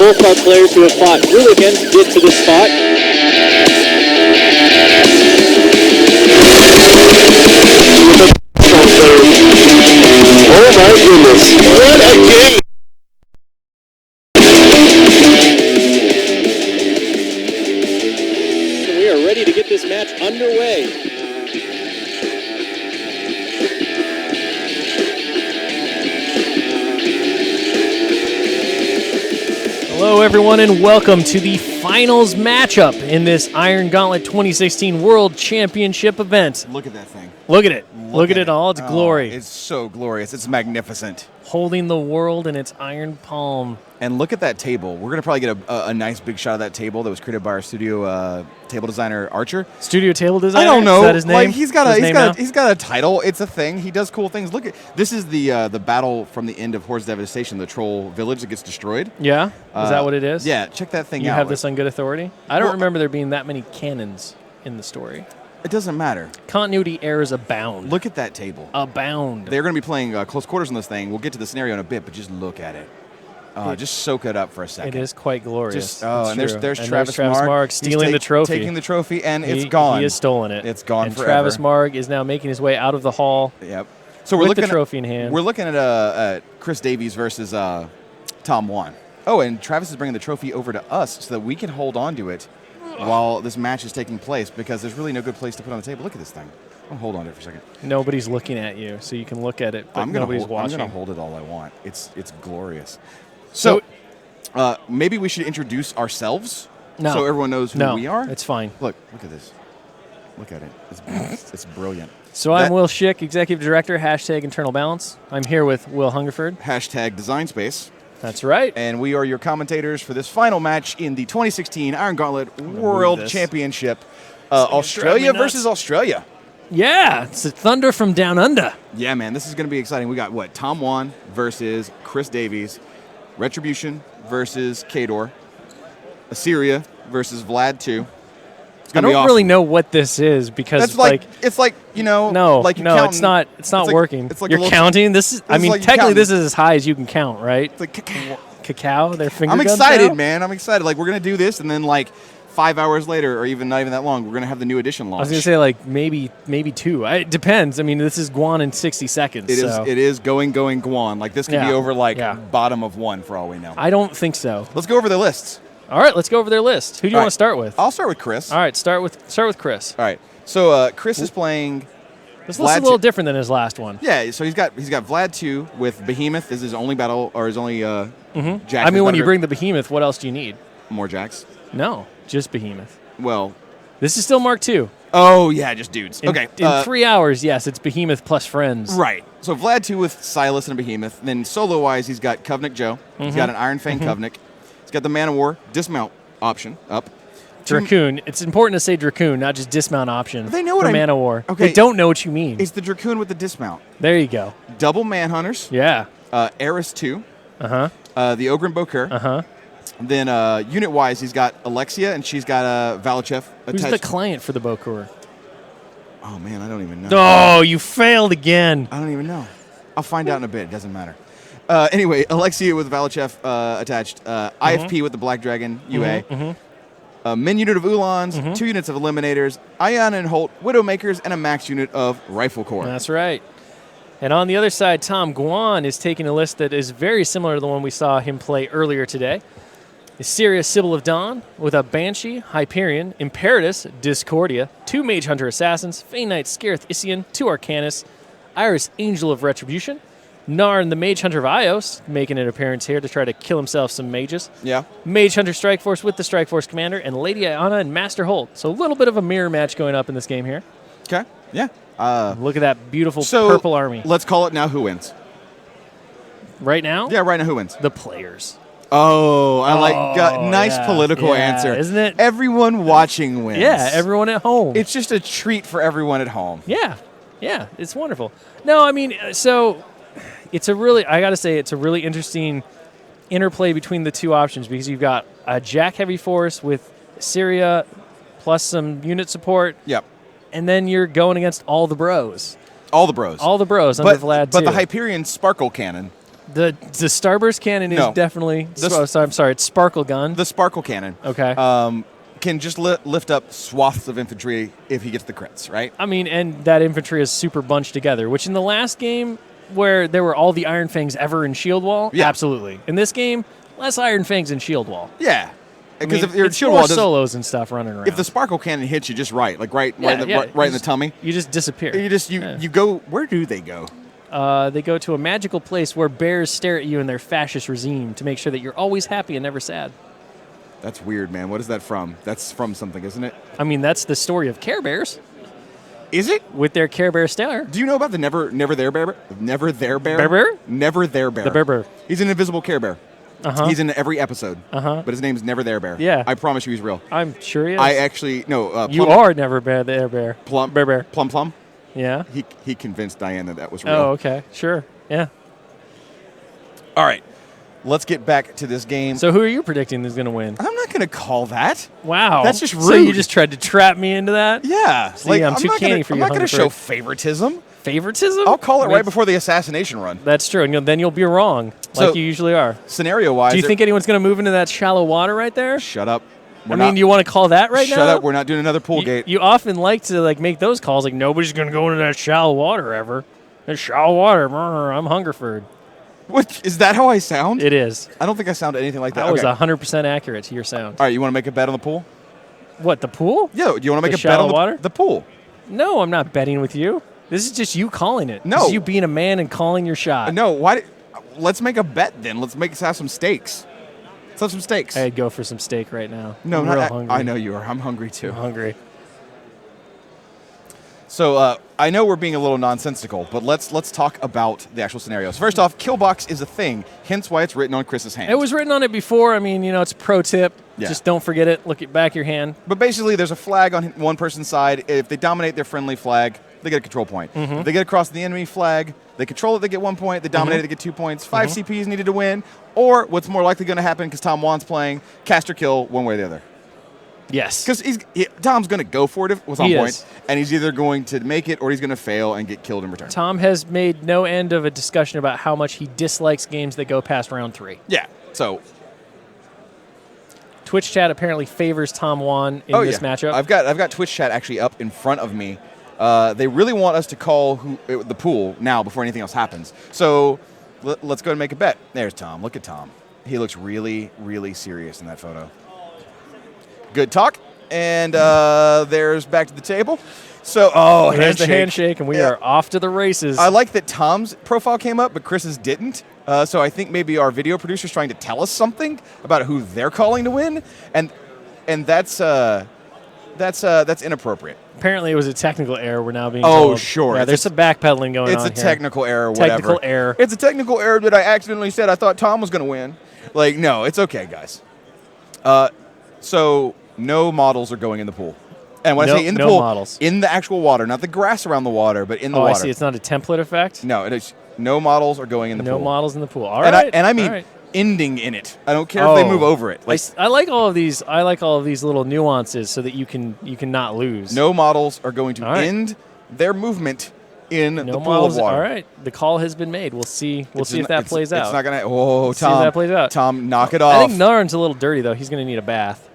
both our players who have fought really again to get to this spot. Oh my goodness, what a game! We are ready to get this match underway. Hello everyone and welcome to the finals matchup in this Iron Gauntlet 2016 World Championship event. Look at that thing. Look at it. Look at it all. It's glory. It's so glorious. It's magnificent. Holding the world in its iron palm. And look at that table. We're going to probably get a nice big shot of that table that was created by our studio table designer, Archer. Studio table designer? I don't know. Is that his name? Like he's got a title. It's a thing. He does cool things. Look at this is the battle from the end of Hordes Devastation, the troll village that gets destroyed. Yeah? Is that what it is? Yeah, check that thing out. You have this on good authority? I don't remember there being that many cannons in the story. It doesn't matter. Continuity errors abound. Look at that table. Abound. They're going to be playing close quarters on this thing. We'll get to the scenario in a bit, but just look at it. Just soak it up for a second. It is quite glorious. And there's Travis Marg stealing the trophy. Taking the trophy, and it's gone. He has stolen it. It's gone forever. Travis Marg is now making his way out of the hall. Yep. So we're looking the trophy in hand. We're looking at Chris Davies versus Tom Guan. Oh, and Travis is bringing the trophy over to us so that we can hold on to it while this match is taking place, because there's really no good place to put it on the table. Look at this thing. I'll hold on to it for a second. Nobody's looking at you, so you can look at it, but nobody's watching. I'm going to hold it all I want. It's glorious. So maybe we should introduce ourselves so everyone knows who we are. It's fine. Look at this. Look at it. It's brilliant. So I'm Will Shick, Executive Director, # Internal Balance. I'm here with Will Hungerford. # Design Space. That's right. And we are your commentators for this final match in the 2016 Iron Gauntlet World Championship. Australia versus Australia. Yeah, it's a thunder from down under. Yeah, man, this is going to be exciting. We got, Tom Guan versus Chris Davies. Retribution versus Kador. Assyria versus Vlad 2. I don't really know what this is because it's like it's not working. It's like you're counting. This is technically this is as high as you can count, right? It's like cacao. Their finger. I'm excited, man. I'm excited. Like we're gonna do this, and then 5 hours later, or even not even that long, we're gonna have the new edition launch. I was gonna say maybe 2. It depends. I mean, this is Guan in 60 seconds. It is going Guan. Like this could be over bottom of 1 for all we know. I don't think so. Let's go over the lists. All right, let's go over their list. Who do you want to start with? I'll start with Chris. All right, start with Chris. All right. So Chris is playing. This list is a little different than his last one. Yeah. So he's got Vlad 2 with Behemoth. This is his only battle or his only Jack. I mean, when you bring the Behemoth, what else do you need? More Jacks? No, just Behemoth. Well, this is still Mark II. Oh yeah, just dudes. Okay. In 3 hours, yes, it's Behemoth plus friends. Right. So Vlad 2 with Silas and a Behemoth. Then solo wise, he's got Covenant Joe. He's got an Iron Fang Covenant. He's got the Man of War dismount option up. Dracoon. It's important to say Dracoon, not just dismount option. They know what I mean. Man of War. Okay. They don't know what you mean. It's the Dracoon with the dismount. There you go. Double Manhunters. Yeah. Eris 2. Uh-huh. The Ogre and Bokur. Uh-huh. Then unit-wise, he's got Alexia, and she's got Valachev attached. Who's the client for the Bokur? Oh, man, I don't even know. Oh, you failed again. I don't even know. I'll find out in a bit. It doesn't matter. Anyway, Alexia with Valachev attached. IFP with the Black Dragon UA. Min unit of Ulans, 2 units of Eliminators, Ion and Holt, Widowmakers, and a max unit of Rifle Corps. That's right. And on the other side, Tom Guan is taking a list that is very similar to the one we saw him play earlier today. Assyria, Sybil of Dawn, with a Banshee, Hyperion, Imperatus, Discordia, 2 Mage Hunter Assassins, Fey Knight, Scareth Isian, 2 Arcanus, Iris, Angel of Retribution, Narn, the Mage Hunter of Ios, making an appearance here to try to kill himself some mages. Yeah. Mage Hunter Strike Force with the Strike Force Commander, and Lady Iana and Master Holt. So a little bit of a mirror match going up in this game here. Okay, yeah. Look at that beautiful purple army. Let's call it now who wins. Right now? Yeah, right now who wins? The players. Oh, I nice political answer. Isn't it? Everyone watching wins. Yeah, everyone at home. It's just a treat for everyone at home. Yeah, it's wonderful. No, I mean, so it's a really interesting interplay between the two options because you've got a Jack Heavy Force with Syria plus some unit support. Yep. And then you're going against all the bros. All the bros. All the bros under Vlad But too. the Hyperion Sparkle Cannon The Starburst cannon is No. definitely. I'm sorry. It's Sparkle Gun. The Sparkle Cannon. Okay. Can just lift up swaths of infantry if he gets the crits, right? I mean, and that infantry is super bunched together, which in the last game where there were all the Iron Fangs ever in Shield Wall, absolutely. In this game, less Iron Fangs in Shield Wall. Yeah. Because if it's Shield more Wall solos and stuff running around. if the Sparkle Cannon hits you just right, like right in the tummy, you just disappear. You go. Where do they go? They go to a magical place where bears stare at you in their fascist regime to make sure that you're always happy and never sad. That's weird, man. What is that from? That's from something, isn't it? I mean, that's the story of Care Bears. Is it? With their Care Bear stare. Do you know about the Never There Bear? Never There Bear? Bear Bear? Never There Bear. The Bear Bear. He's an invisible Care Bear. Uh-huh. He's in every episode. Uh-huh. But his name's Never There Bear. Yeah. I promise you he's real. I'm sure he is. I actually, no. You are Never Bear the Air Bear. Bear Bear. Plum. Yeah. He convinced Diane that was real. Oh, okay. Sure. Yeah. All right. Let's get back to this game. So who are you predicting is going to win? I'm not going to call that. Wow. That's just rude. So you just tried to trap me into that? Yeah. See, I'm too canny for you, I'm not going to show Hungerford. favoritism. Favoritism? I'll call it right before the assassination run. That's true. And then you'll be wrong, like you usually are. Scenario-wise. Do you think anyone's going to move into that shallow water right there? Shut up. You want to call that right now? Shut up. We're not doing another pool gate. You often like to make those calls, like nobody's going to go into that shallow water ever. That shallow water. I'm Hungerford. What is that? How I sound? It is. I don't think I sound anything like that. That was 100% accurate to your sound. All right, you want to make a bet on the pool? What, the pool? Yeah. Do you want to make The a bet on shallow water? the pool? No, I'm not betting with you. This is just you calling it. No. This is you being a man and calling your shot. No. Why? Let's make a bet then. Let's have some stakes. Let's have some steaks. I'd go for some steak right now. No, I'm real hungry. I know you are. I'm hungry too. I'm hungry. So I know we're being a little nonsensical, but let's talk about the actual scenarios. First off, kill box is a thing, hence why it's written on Chris's hand. It was written on it before. I mean, it's a pro tip. Yeah. Just don't forget it. Look at back of your hand. But basically, there's a flag on one person's side. If they dominate their friendly flag, they get a control point. Mm-hmm. If they get across the enemy flag, they control it, they get 1 point. They dominate it, they get 2 points. 5 CPs needed to win. Or what's more likely going to happen, because Tom Guan's playing, cast or kill one way or the other. Yes. Because Tom's going to go for it if it was on He point. is. And he's either going to make it or he's going to fail and get killed in return. Tom has made no end of a discussion about how much he dislikes games that go past round 3. Yeah. So Twitch chat apparently favors Tom Guan in this matchup. I've got Twitch chat actually up in front of me. They really want us to call the pool now before anything else happens. So let's go ahead and make a bet. There's Tom. Look at Tom. He looks really, really serious in that photo. Good talk. And there's back to the table. So, there's the handshake, and we are off to the races. I like that Tom's profile came up, but Chris's didn't. So I think maybe our video producer's trying to tell us something about who they're calling to win, and that's inappropriate. Apparently, it was a technical error. We're now being Oh, told. sure. Yeah, there's some backpedaling going on It's a here. technical error, whatever. Technical error. It's a technical error that I accidentally said I thought Tom was going to win. No, it's okay, guys. So no models are going in the pool. And when I say in the pool, models. in the actual water, not the grass around the water, but in the water. I see. It's not a template effect? No, it is. No models are going in the pool. No models in the pool. All and right. I mean all right. ending in it. I don't care if they move over it. I like all of these. I like all of these little nuances so that you can not lose. No models are going to end their movement in the pool of water. All right. The call has been made. We'll see. We'll see if that plays out. It's not going to. Oh, See if Tom. that plays out. Tom, knock it off. I think Narn's a little dirty though. He's going to need a bath.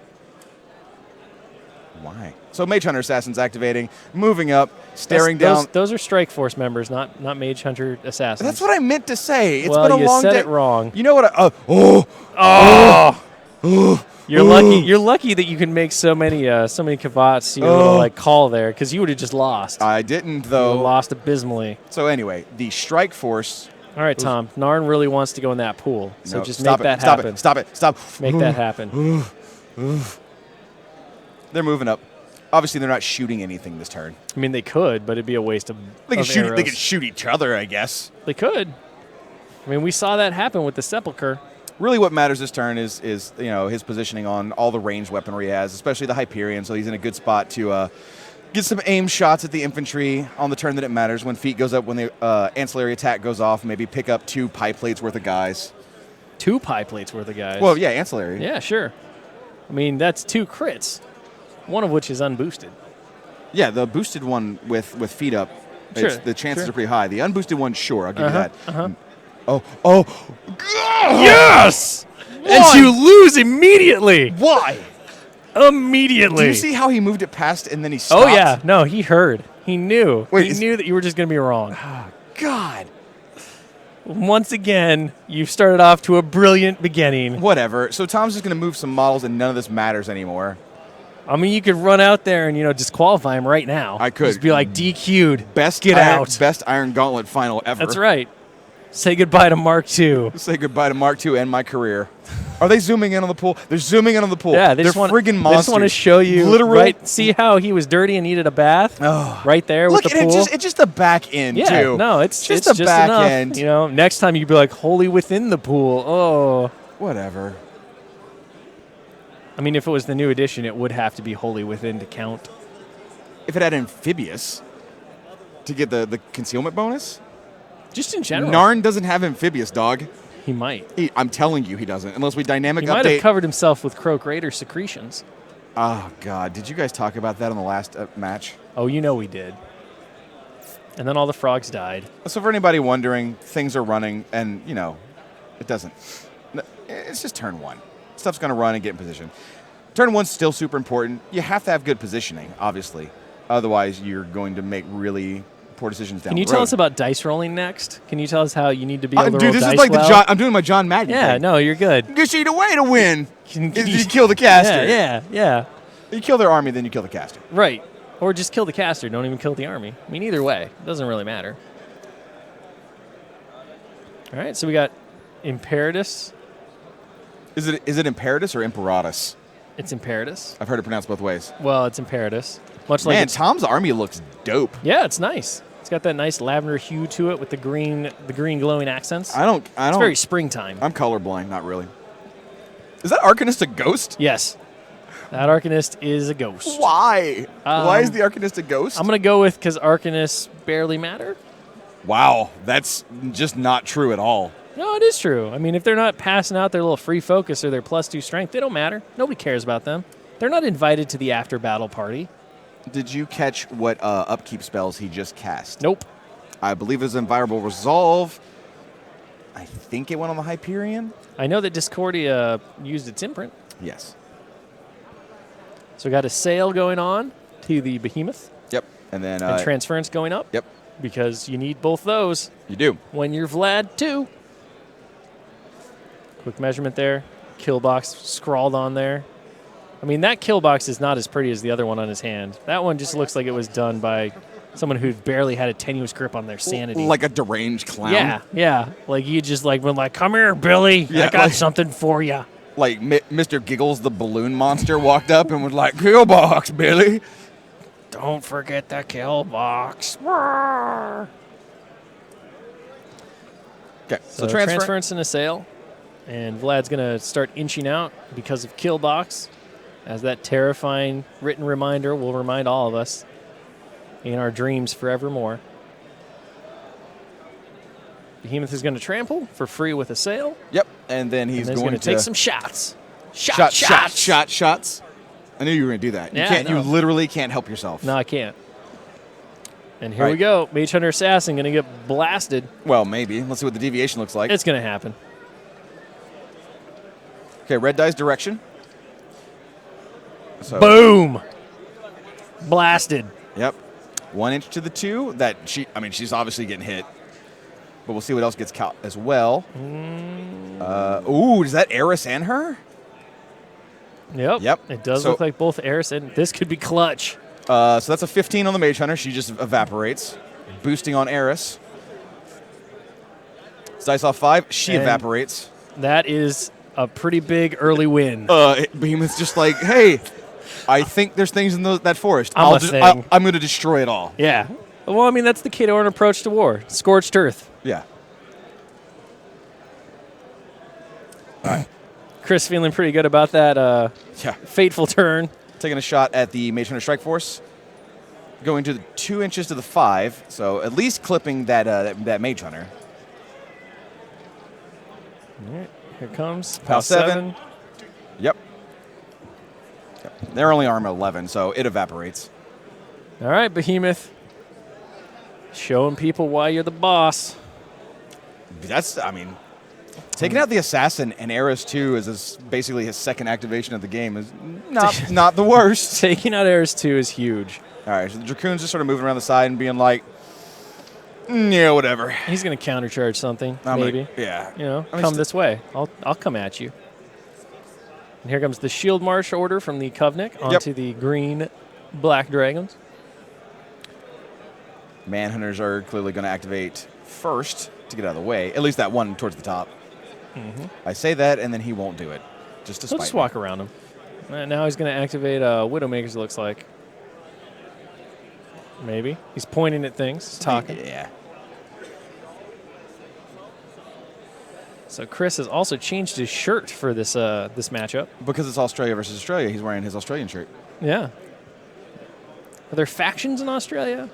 Why? So Mage Hunter Assassin's activating, moving up, staring down. Those are Strike Force members, not Mage Hunter Assassins. That's what I meant to say. It's well, been a you long said day. it wrong. You know what? You're lucky. You're lucky that you can make so many kavats. Call there because you would have just lost. I didn't You though. lost abysmally. So anyway, the Strike Force. All right, Tom. Narn really wants to go in that pool, so No, just stop make it, that stop happen. it. Stop it. Stop. Make that happen. They're moving up. Obviously, they're not shooting anything this turn. I mean, they could, but it'd be a waste of. They can shoot. arrows. They can shoot each other, I guess. They could. I mean, we saw that happen with the Sepulchre. Really, what matters this turn is his positioning on all the ranged weaponry he has, especially the Hyperion. So he's in a good spot to get some aim shots at the infantry on the turn that it matters. When feet goes up, when the ancillary attack goes off, maybe pick up 2 pie plates worth of guys. 2 pie plates worth of guys. Well, yeah, ancillary. Yeah, sure. I mean, that's 2 crits, one of which is unboosted. Yeah, the boosted one with feet up, Sure, the chances sure. are pretty high. The unboosted one, sure, I'll give you that. Oh. Yes! And you lose immediately. Why? Immediately. Do you see how he moved it past and then he stopped? Oh, yeah. No, he heard. He knew. Wait, he knew that you were just going to be wrong. God. Once again, you've started off to a brilliant beginning. Whatever. So Tom's just going to move some models and none of this matters anymore. I mean, you could run out there and, disqualify him right now. I could. Just be like, DQ'd. Best Iron Gauntlet final ever. That's right. Say goodbye to Mark II. Say goodbye to Mark II and my career. Are they zooming in on the pool? They're zooming in on the pool. Yeah, they're They friggin' monsters. just want to show you. Literal. Right? See how he was dirty and needed a bath? Oh. Right there Look, with the pool? it's just the back end, yeah, too. no, it's just it's the just back enough. end. Next time you'd be like, wholly within the pool. Oh. Whatever. I mean, if it was the new edition, it would have to be wholly within to count. If it had amphibious to get the concealment bonus. Just in general. Narn doesn't have amphibious, dog. He might. I'm telling you he doesn't. Unless we dynamic He update. might have covered himself with Croak Raider secretions. Oh, God. Did you guys talk about that on the last match? Oh, we did. And then all the frogs died. So for anybody wondering, things are running, and, it doesn't. It's just turn one. Stuff's going to run and get in position. Turn one's still super important. You have to have good positioning, obviously. Otherwise, you're going to make really poor decisions down the road. Can you tell us about dice rolling next? Can you tell us how you need to be able to roll dude, this dice is like well? I'm doing my John Madden Yeah, thing. no, you're good. Because the way to win Can is you kill the caster. Yeah. You kill their army, then you kill the caster. Right. Or just kill the caster. Don't even kill the army. I mean, either way. It doesn't really matter. All right, so we got Imperatus. Is it Imperatus or Imperatus? It's Imperatus. I've heard it pronounced both ways. Well, it's Imperatus. Much like Man, Tom's army looks dope. Yeah, it's nice. It's got that nice lavender hue to it with the green glowing accents. I don't. It's very springtime. I'm colorblind, not really. Is that Arcanist a ghost? Yes. That Arcanist is a ghost. Why? Why is the Arcanist a ghost? I'm going to go with because Arcanists barely matter. Wow, that's just not true at all. No, it is true. I mean, if they're not passing out their little free focus or their +2 strength, they don't matter. Nobody cares about them. They're not invited to the after-battle party. Did you catch what upkeep spells he just cast? Nope. I believe it was Inviolable Resolve. I think it went on the Hyperion. I know that Discordia used its imprint. Yes. So we got a sale going on to the Behemoth. Yep. And then and transference going up. Yep. Because you need both those. You do. When you're Vlad, too. Quick measurement there. Kill box scrawled on there. I mean, that kill box is not as pretty as the other one on his hand. That one just looks like it was done by someone who barely had a tenuous grip on their sanity. Like a deranged clown. Yeah. Like you just been like, come here, Billy. Yeah, I got something for you. Like Mr. Giggles, the balloon monster, walked up and was like, kill box, Billy. Don't forget the kill box. Okay, So transference and a sale. And Vlad's going to start inching out because of kill box. As that terrifying written reminder will remind all of us in our dreams forevermore. Behemoth is going to trample for free with a sail. Yep, and then he's going to take some shots. Shots. I knew you were going to do that. Yeah, You literally can't help yourself. No, I can't. And here we go. Mage Hunter Assassin going to get blasted. Well, maybe. Let's see what the deviation looks like. It's going to happen. Okay, red die's direction. So, Boom. Blasted. Yep. 1 inch to the 2. She's obviously getting hit. But we'll see what else gets caught as well. Ooh, is that Eris and her? Yep. It does look like both Eris and this could be clutch. So that's a 15 on the Mage Hunter. She just evaporates. Boosting on Eris. Dice off 5. She evaporates. That is a pretty big early win. Behemoth's just like, hey, I think there's things in that forest. I'm going to destroy it all. Yeah. Well, I mean, that's the Kadoran approach to war. Scorched earth. Yeah. All right. Chris feeling pretty good about that fateful turn. Taking a shot at the Mage Hunter Strike Force. Going to the 2 inches to the 5. So at least clipping that Mage Hunter. All right. Here comes Pal 7. Yep. They're only armor 11, so it evaporates. All right, Behemoth. Showing people why you're the boss. That's, I mean, taking out the assassin and Eris 2 is basically his second activation of the game is not the worst. Taking out Eris 2 is huge. All right, so the Dracoon's just sort of moving around the side and being like, yeah, whatever. He's going to countercharge something, maybe. Yeah. You know, I mean, come this way. I'll come at you. And here comes the Shield March order from the Covenant onto the green Black Dragons. Manhunters are clearly going to activate first to get out of the way. At least that one towards the top. I say that, and then he won't do it. Just to He'll spite just me. walk around him. Now he's going to activate Widowmakers, it looks like. Maybe. He's pointing at things, talking. Yeah. So Chris has also changed his shirt for this this matchup. Because it's Australia versus Australia, he's wearing his Australian shirt. Yeah. Are there factions in Australia?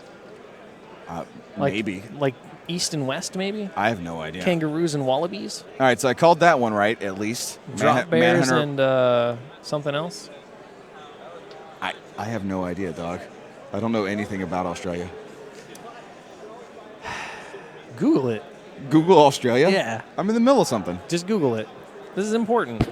Maybe. Like East and West, maybe? I have no idea. Kangaroos and wallabies? All right, so I called that one right, at least. Drop bears Manhunter. and something else? I have no idea, dog. I don't know anything about Australia. Google it. Google Australia? Yeah. I'm in the middle of something. Just Google it. This is important.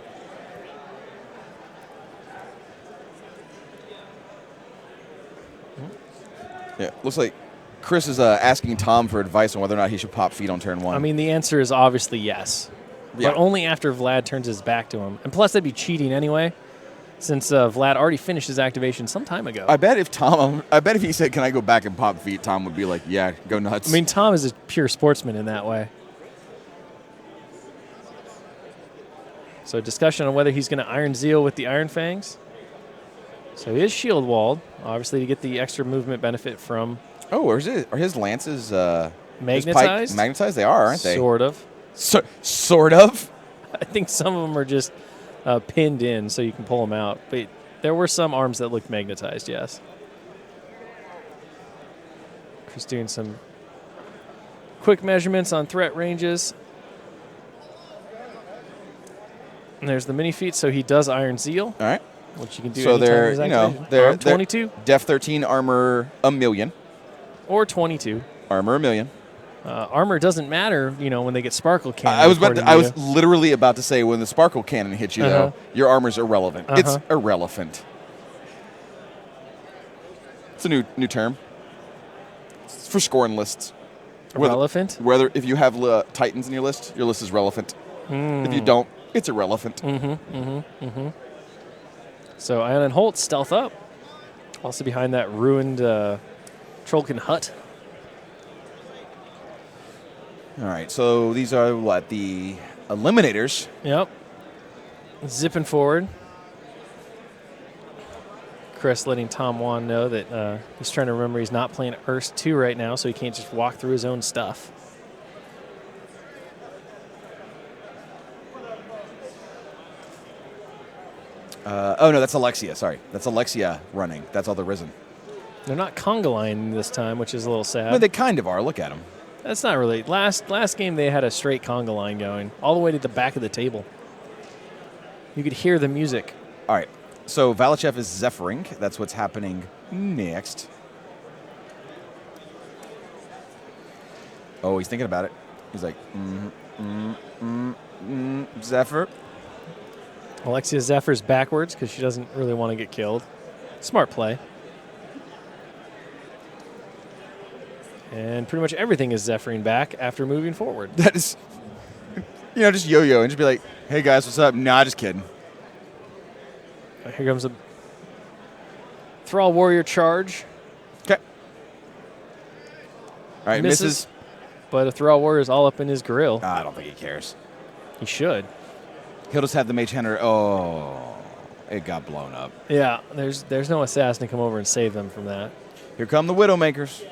Yeah, looks like Chris is asking Tom for advice on whether or not he should pop feet on turn 1. I mean, the answer is obviously yes. Yeah. But only after Vlad turns his back to him. And plus, that'd be cheating anyway, since Vlad already finished his activation some time ago. I bet if he said, "Can I go back and pop feet?" Tom would be like, "Yeah, go nuts." I mean, Tom is a pure sportsman in that way. So discussion on whether he's going to Iron Zeal with the Iron Fangs. So he is shield walled, obviously to get the extra movement benefit from oh, are his lances magnetized? Magnetized? They are, aren't they? Sort of. Sort of. I think some of them are just pinned in so you can pull them out. But there were some arms that looked magnetized, yes. Chris doing some quick measurements on threat ranges. And there's the mini feat, so he does Iron Zeal. All right. Which you can do so anytime they're, in his you know, activation. they're Arm 22 Def 13 armor 1,000,000. or 22. Armor 1,000,000. Armor doesn't matter, you know, when they get sparkle cannon. I was literally about to say when the sparkle cannon hits you, though, your armor's irrelevant. It's irrelevant. It's a new term. It's for scoring lists. Irrelevant? Whether if you have Titans in your list is relevant. If you don't, it's irrelevant. So Ion and Holt stealth up. Also behind that ruined Trollkin hut. All right, so these are what, the Eliminators? Yep. Zipping forward. Chris letting Tom Guan know that he's trying to remember he's not playing Earth 2 right now, so he can't just walk through his own stuff. Oh, no, that's Alexia. Sorry. That's Alexia running. That's all the Risen. They're not conga line this time, which is a little sad. I mean, they kind of are. Look at them. That's not really. Last game they had a straight conga line going all the way to the back of the table. You could hear the music. All right. So Valachev is Zephyring. That's what's happening next. Oh, he's thinking about it. He's like, Zephyr. Alexia Zephyr's backwards because she doesn't really want to get killed. Smart play. And pretty much everything is Zephyring back after moving forward. That is, just yo-yo and just be like, hey, guys, what's up? Nah, just kidding. Here comes a Thrall Warrior charge. Okay. All right, misses. But a Thrall Warrior is all up in his grill. I don't think he cares. He should. He'll just have the Mage Hunter. Oh, it got blown up. Yeah, there's no assassin to come over and save them from that. Here come the Widowmakers.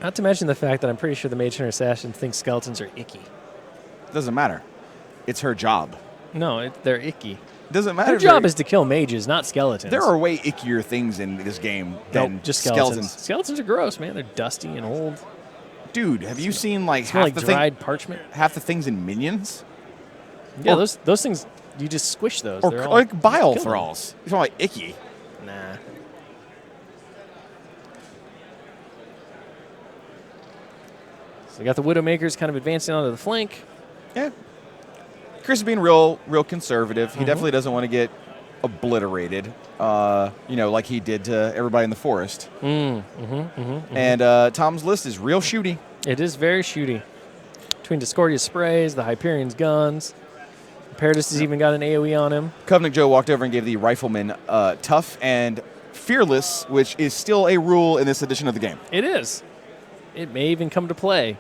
Not to mention the fact that I'm pretty sure the Mage Hunter assassin thinks skeletons are icky. Doesn't matter. It's her job. No, they're icky. Doesn't matter. Their job is to kill mages, not skeletons. There are way ickier things in this game than just skeletons. Skeletons are gross, man. They're dusty and old. Dude, have you seen like half the dried parchment? Half the things in Minions? Yeah, those things, you just squish those. Or like bile thralls. You're talking like icky. Nah. So we got the Widowmakers kind of advancing onto the flank. Yeah. Chris is being real conservative. He definitely doesn't want to get obliterated, like he did to everybody in the forest. And Tom's list is real shooty. It is very shooty. Between Discordia's sprays, the Hyperion's guns. Imperatus has even got an AoE on him. Covenant Joe walked over and gave the Rifleman tough and fearless, which is still a rule in this edition of the game. It is. It may even come to play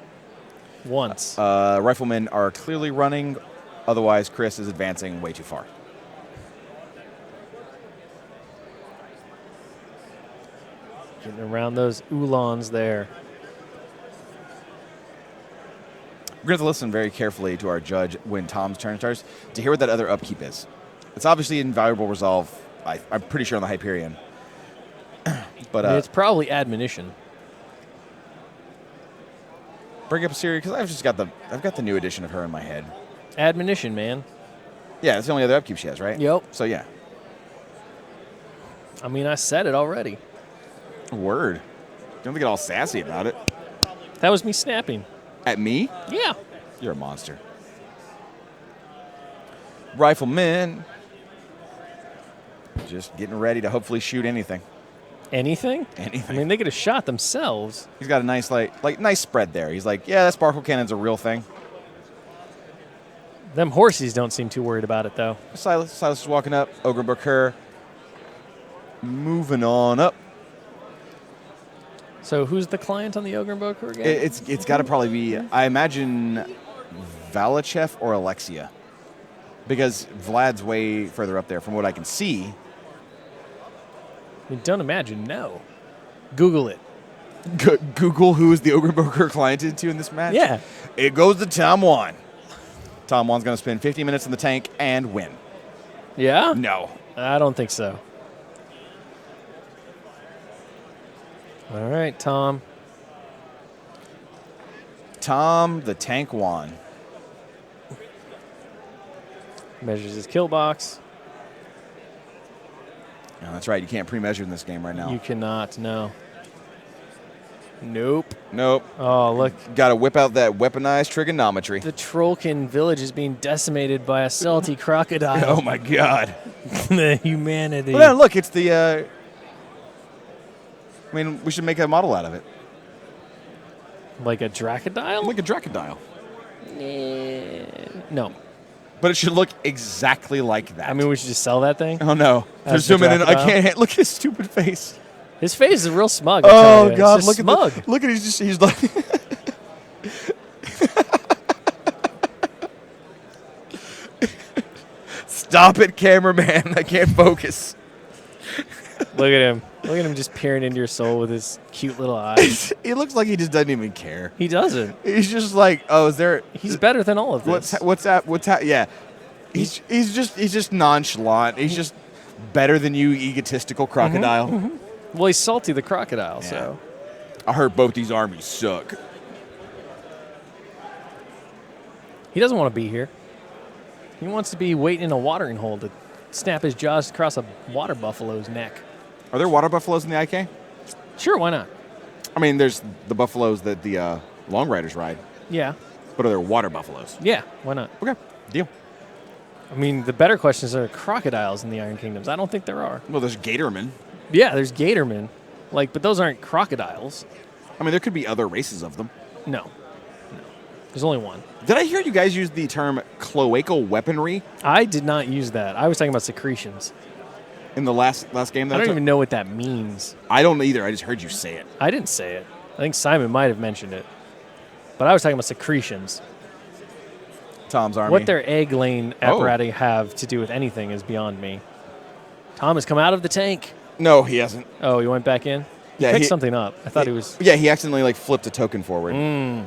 once. Riflemen are clearly running. Otherwise, Chris is advancing way too far. Getting around those Ulans there. We're going to listen very carefully to our judge when Tom's turn starts to hear what that other upkeep is. It's obviously invaluable resolve. I'm pretty sure on the Hyperion. But I mean, it's probably admonition. Bring up Siri because I've got the new edition of her in my head. Admonition, man. Yeah, that's the only other upkeep she has, right? Yep. So yeah. I mean, I said it already. Word. Don't get all sassy about it. That was me snapping. At me? Yeah. You're a monster. Rifleman. Just getting ready to hopefully shoot anything. Anything? Anything. I mean, they get a shot themselves. He's got a nice nice spread there. He's like, yeah, that sparkle cannon's a real thing. Them horsies don't seem too worried about it, though. Silas is walking up. Ogre Booker moving on up. So who's the client on the Ogre Booker again? It's got to probably be, I imagine, Valachev or Alexia. Because Vlad's way further up there from what I can see. I mean, don't imagine, no. Google it. Google who is the Ogre Booker cliented to in this match? Yeah. It goes to Tom Guan. Tom Guan's going to spend 50 minutes in the tank and win. Yeah? No. I don't think so. All right, Tom. Tom the Tank Guan. Measures his kill box. No, that's right. You can't pre-measure in this game right now. You cannot, no. Nope. Nope. Oh, look. Got to whip out that weaponized trigonometry. The Trollkin village is being decimated by a salty crocodile. Oh, my God. The humanity. Well, look, it's the... I mean, we should make a model out of it. Like a Dracodile? Like a Dracodile. No. But it should look exactly like that. I mean, we should just sell that thing. Oh, no. They're As the zooming in. I Dracodile? can't. Look at his stupid face. His face is real smug. I Oh, tell you. God. It's Look just at smug. look at he's like... Stop it, cameraman. I can't focus. Look at him. Look at him just peering into your soul with his cute little eyes. He looks like he just doesn't even care. He doesn't. He's just like, oh, is there... He's better than all of this. What's that? Yeah. He's just nonchalant. He's just better than you, egotistical crocodile. Well, he's Salty the crocodile, so. I heard both these armies suck. He doesn't want to be here. He wants to be waiting in a watering hole to snap his jaws across a water buffalo's neck. Are there water buffaloes in the IK? Sure, why not? I mean, there's the buffaloes that the long riders ride, Yeah. but are there water buffaloes? Yeah, why not? Okay, deal. I mean, the better question is, are there crocodiles in the Iron Kingdoms? I don't think there are. Well, there's gatormen. Yeah, there's gatormen. But those aren't crocodiles. I mean, there could be other races of them. No. There's only one. Did I hear you guys use the term cloacal weaponry I did not use that. I was talking about secretions. in the last game? I don't even know what that means. I don't either. I just heard you say it. I didn't say it. I think Simon might have mentioned it. But I was talking about secretions. Tom's army. What their egg lane apparatus have to do with anything is beyond me. Tom has come out of the tank. No, he hasn't. Oh, he went back in? He Yeah, picked he- something up. I thought he was... Yeah, he accidentally flipped a token forward.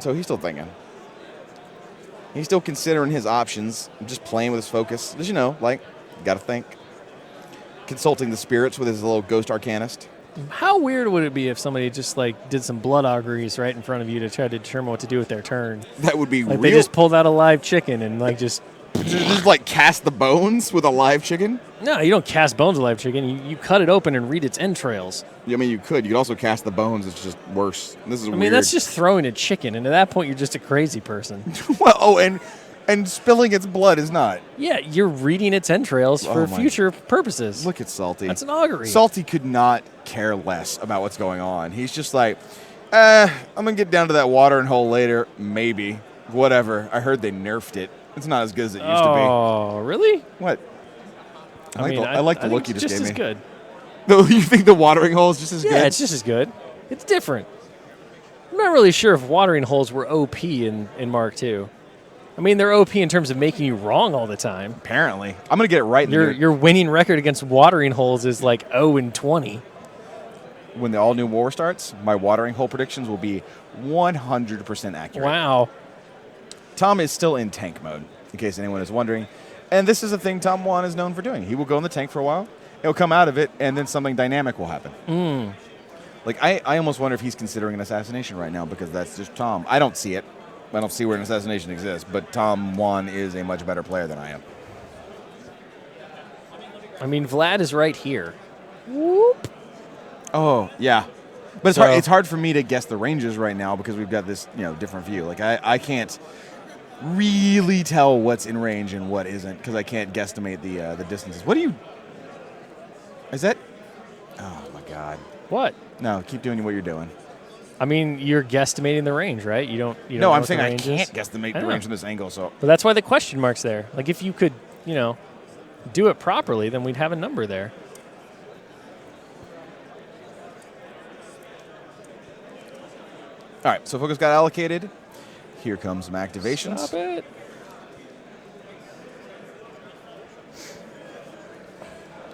So he's still thinking. He's still considering his options, just playing with his focus. As you know, got to think. Consulting the spirits with his little ghost arcanist. How weird would it be if somebody just did some blood auguries right in front of you to try to determine what to do with their turn? That would be real. They just pulled out a live chicken and just Just like cast the bones with a live chicken? No, you don't cast bones of live chicken. You cut it open and read its entrails. I mean, you could. You could also cast the bones. It's just worse. This is weird. I mean, that's just throwing a chicken, and at that point, you're just a crazy person. Well, and spilling its blood is not. Yeah, you're reading its entrails for future purposes. Look at Salty. That's an augury. Salty could not care less about what's going on. He's just like, I'm going to get down to that watering hole later. Maybe. Whatever. I heard they nerfed it. It's not as good as it used to be. Oh, really? What? I like the look you just gave me. Just as good. You think the watering hole is just as good? Yeah, it's just as good. It's different. I'm not really sure if watering holes were OP in Mark II. I mean, they're OP in terms of making you wrong all the time. Apparently. I'm going to get it right. Your winning record against watering holes is like 0-20. When the all-new war starts, my watering hole predictions will be 100% accurate. Wow. Tom is still in tank mode, in case anyone is wondering. And this is a thing Tom Guan is known for doing. He will go in the tank for a while. He'll come out of it, and then something dynamic will happen. Like, I almost wonder if he's considering an assassination right now, because that's just Tom. I don't see it. I don't see where an assassination exists, but Tom Guan is a much better player than I am. I mean, Vlad is right here. Whoop. Oh, yeah. But it's hard for me to guess the ranges right now because we've got this, different view. Like, I can't really tell what's in range and what isn't because I can't guesstimate the distances. What do you... Is that... Oh, my God. What? No, keep doing what you're doing. I mean, you're guesstimating the range, right? You don't No, know I'm what saying the I range can't is? guesstimate the range from this angle, so... But that's why the question mark's there. Like, if you could, do it properly, then we'd have a number there. All right, so focus got allocated. Here comes some activations. Stop it.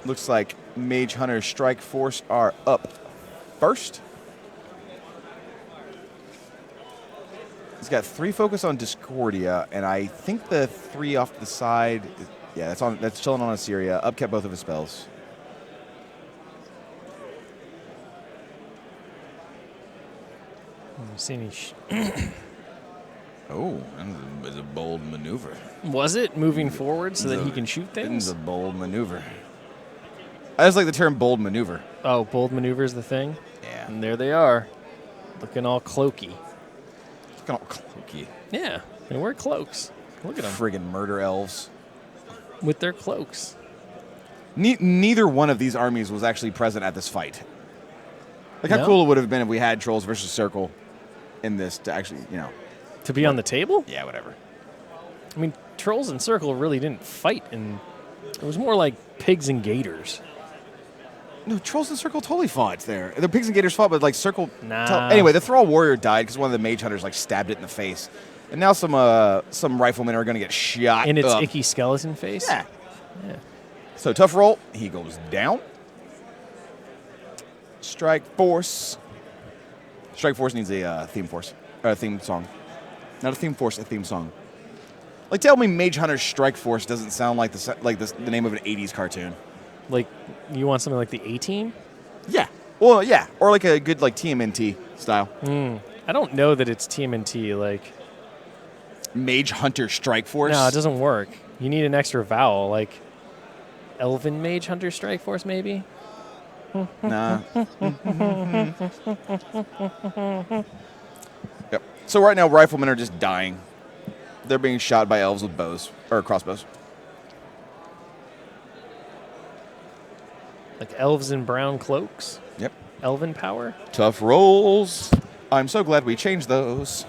Looks like Mage Hunter Strike Force are up first. He's got 3 focus on Discordia, and I think the 3 off the side, yeah, that's chilling on Assyria. Upkept both of his spells. See any Oh, that was a bold maneuver. Was it moving forward so that he can shoot It things? was a bold maneuver. I just like the term bold maneuver. Oh, bold maneuver is the thing? Yeah. And there they are, looking all cloaky. Looking all cloaky. Yeah, they wear cloaks. Look at them. Friggin' murder elves. With their cloaks. Neither one of these armies was actually present at this fight. Like, how cool it would have been if we had Trolls versus Circle in this to actually, To be on the table? Yeah, whatever. I mean, Trolls and Circle really didn't fight, and it was more like pigs and gators. No, Trolls and Circle totally fought there. The Pigs and Gators fought, but, like, Circle... Nah. Anyway, the Thrall Warrior died because one of the Mage Hunters, like, stabbed it in the face. And now some riflemen are going to get shot In its up. icky skeleton face? Yeah. Yeah. So, tough roll. He goes down. Strike Force. Strike Force needs a theme song. Not a theme force, a theme song. Like, tell me Mage Hunter Strike Force doesn't sound like the name of an 80s cartoon. Like, you want something like the A-Team? Yeah. Well, yeah. Or like a good, like, TMNT style. I don't know that it's TMNT, like... Mage Hunter Strike Force? No, it doesn't work. You need an extra vowel, like... Elven Mage Hunter Strike Force, maybe? Nah. Yep. So right now, riflemen are just dying. They're being shot by elves with bows, or crossbows. Like elves in brown cloaks? Yep. Elven power? Tough rolls. I'm so glad we changed those.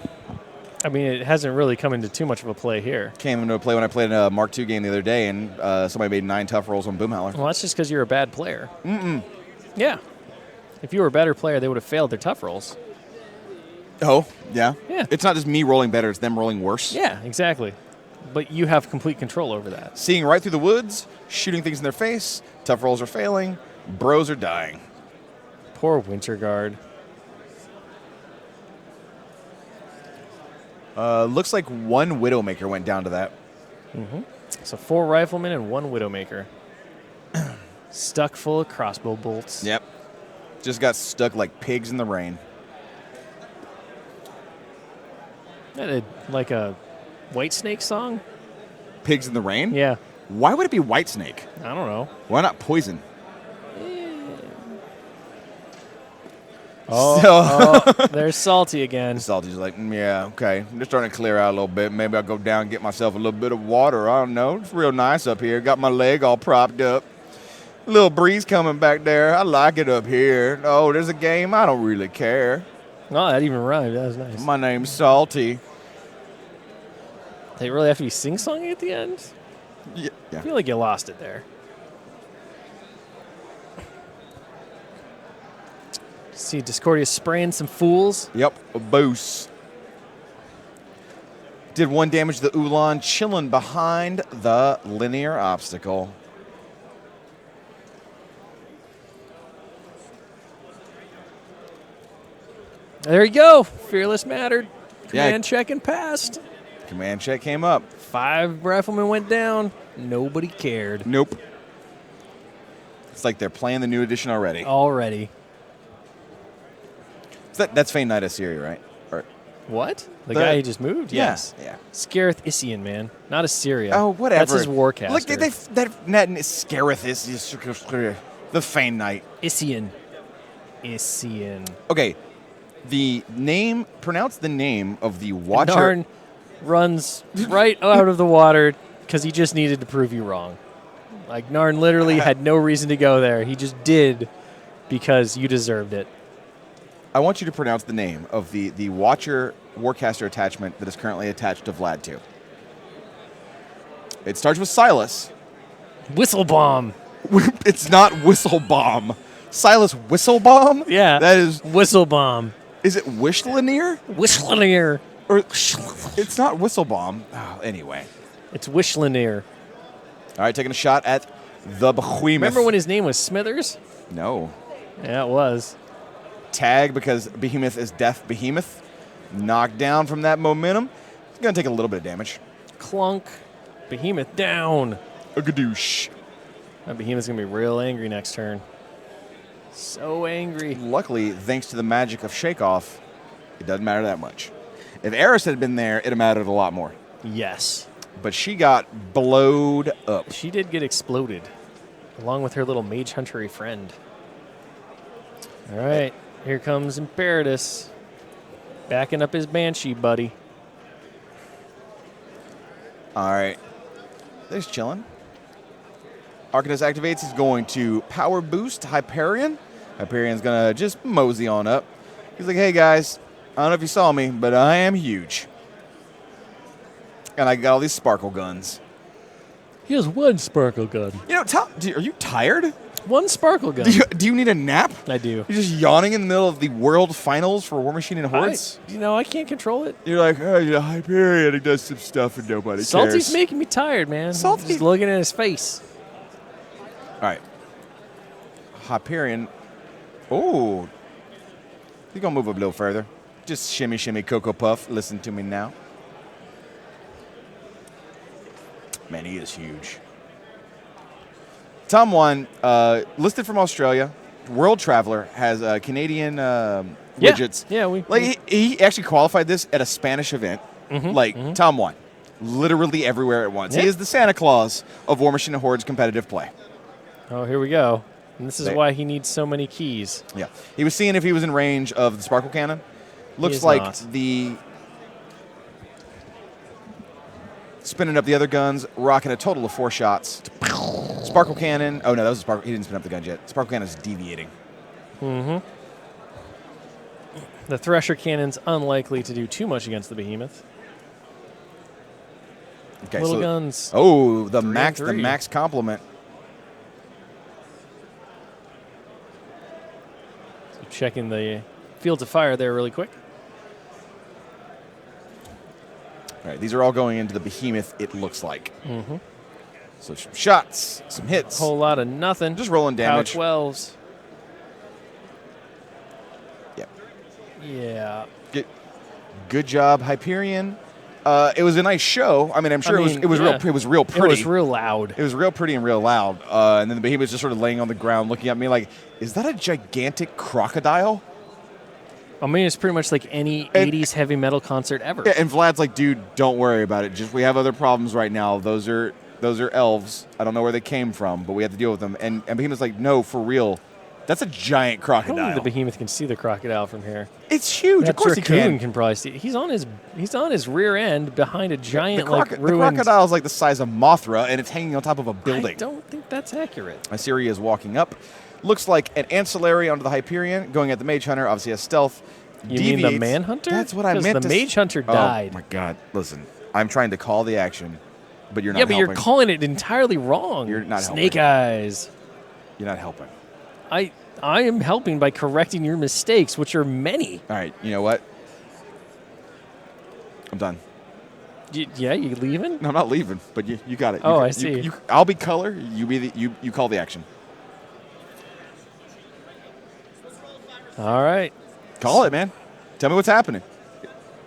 I mean, it hasn't really come into too much of a play here. Came into play when I played a Mark II game the other day, and somebody made 9 tough rolls on Boomhowler. Well, that's just because you're a bad player. Yeah. If you were a better player, they would have failed their tough rolls. Oh, yeah? Yeah. It's not just me rolling better, it's them rolling worse. Yeah, exactly. But you have complete control over that. Seeing right through the woods, shooting things in their face, tough rolls are failing, bros are dying. Poor Winter Guard. Looks like 1 Widowmaker went down to that. So 4 riflemen and 1 Widowmaker. Stuck full of crossbow bolts. Yep. Just got stuck like pigs in the rain. That like a White Snake song? pigs in the rain? Yeah. Why would it be white snake? I don't know. Why not poison? Oh, there's Salty again. Salty's like, yeah, okay. I'm just starting to clear out a little bit. Maybe I'll go down and get myself a little bit of water. I don't know. It's real nice up here. Got my leg all propped up. A little breeze coming back there. I like it up here. Oh, there's a game. I don't really care. Oh, that even rhymed. That was nice. My name's Salty. They really have to be sing-songy at the end? Yeah. I feel like you lost it there. See Discordia spraying some fools. Yep, a boost. Did 1 damage to the Ulan, chilling behind the linear obstacle. There you go. Fearless mattered. Yeah. Command check and passed. Command check came up. 5 riflemen went down. Nobody cared. Nope. It's like they're playing the new edition already. Already. That's Fane Knight Assyria, right? Or, What? The guy who just moved? yeah, Yes. yeah. Scareth Isian, man. Not Assyria. Oh, whatever. That's his warcaster. Look, that Scareth is the Fane Knight. Isian. Isian. Okay, pronounce the name of the Watcher. Narn runs right out of the water because he just needed to prove you wrong. Like, Narn literally had no reason to go there. He just did because you deserved it. I want you to pronounce the name of the Watcher Warcaster attachment that is currently attached to Vlad 2. It starts with Silas. Whistlebomb. It's not Whistlebomb. Silas Whistlebomb? Yeah. That is... Whistlebomb. Is it Wishlanier? Wishlanier. Or it's not Whistlebomb. Oh, anyway. It's Wishlanier. All right, taking a shot at the Behemoth. Remember when his name was Smithers? No. Yeah, it was. Tag because Behemoth is Death Behemoth. Knocked down from that momentum. It's going to take a little bit of damage. Clunk. Behemoth down. A gadoosh. That Behemoth's going to be real angry next turn. So angry. Luckily, thanks to the magic of Shake Off, it doesn't matter that much. If Eris had been there, it'd have mattered a lot more. Yes. But she got blowed up. She did get exploded, along with her little mage huntery friend. All right, here comes Imperatus, backing up his Banshee buddy. All right. There's chilling. Arcanist activates. He's going to power boost Hyperion. Hyperion's going to just mosey on up. He's like, hey, guys, I don't know if you saw me, but I am huge. And I got all these sparkle guns. He has 1 sparkle gun. You know, are you tired? 1 sparkle gun. Do you need a nap? I do. You're just yawning in the middle of the world finals for Warmachine and Hordes? I can't control it. You're like, oh, yeah, Hyperion, he does some stuff and nobody cares. Salty's making me tired, man. Salty. Just looking at his face. All right. Hyperion. Oh. He's going to move a little further. Just shimmy, shimmy, Cocoa Puff. Listen to me now. Man, he is huge. Tom Guan, listed from Australia, world traveler, has Canadian widgets. Yeah, he actually qualified this at a Spanish event. Tom Guan, literally everywhere at once. Yeah. He is the Santa Claus of Warmachine and Hordes competitive play. Oh, here we go. And this is why he needs so many keys. Yeah, he was seeing if he was in range of the Sparkle Cannon. Looks like spinning up the other guns, rocking a total of 4 shots. Sparkle Cannon. Oh, no, that was a Sparkle. He didn't spin up the gun yet. Sparkle Cannon is deviating. Mm-hmm. The Thresher Cannon's unlikely to do too much against the Behemoth. Okay, Little guns. Oh, the 3 max, and 3. the max compliment. So checking the fields of fire there really quick. All right, these are all going into the Behemoth, it looks like. Mm-hmm. So some shots, some hits. Whole lot of nothing. Just rolling damage. Power 12s. Yep. Yeah. Good job, Hyperion. It was a nice show. I mean, I'm sure it was real pretty. It was real loud. It was real pretty and real loud. And then the Behemoth was just sort of laying on the ground looking at me like, is that a gigantic crocodile? I mean, it's pretty much like any 80s heavy metal concert ever. Yeah, and Vlad's like, dude, don't worry about it. Just we have other problems right now. Those are elves. I don't know where they came from, but we have to deal with them. And Behemoth's like, no, for real. That's a giant I don't crocodile. think the Behemoth can see the crocodile from here. It's huge. That Of course he raccoon can. probably see it. He's on his rear end behind a giant The ruined. crocodile is like the size of Mothra, and it's hanging on top of a building. I don't think that's accurate. Assyria is walking up. Looks like an ancillary onto the Hyperion, going at the Mage Hunter. Obviously has stealth. You mean the Deviates. Manhunter? That's what I meant. Because the Mage Hunter died. Oh my God! Listen, I'm trying to call the action, but you're not. Yeah, but helping. you're calling it entirely wrong. You're not Snake helping. Eyes. You're not helping. I am helping by correcting your mistakes, which are many. All right. You know what? I'm done. Yeah, you leaving? No, I'm not leaving, but you got it. Oh, You- I see. I'll be color. You be you call the action. All right. Call it, man. Tell me what's happening.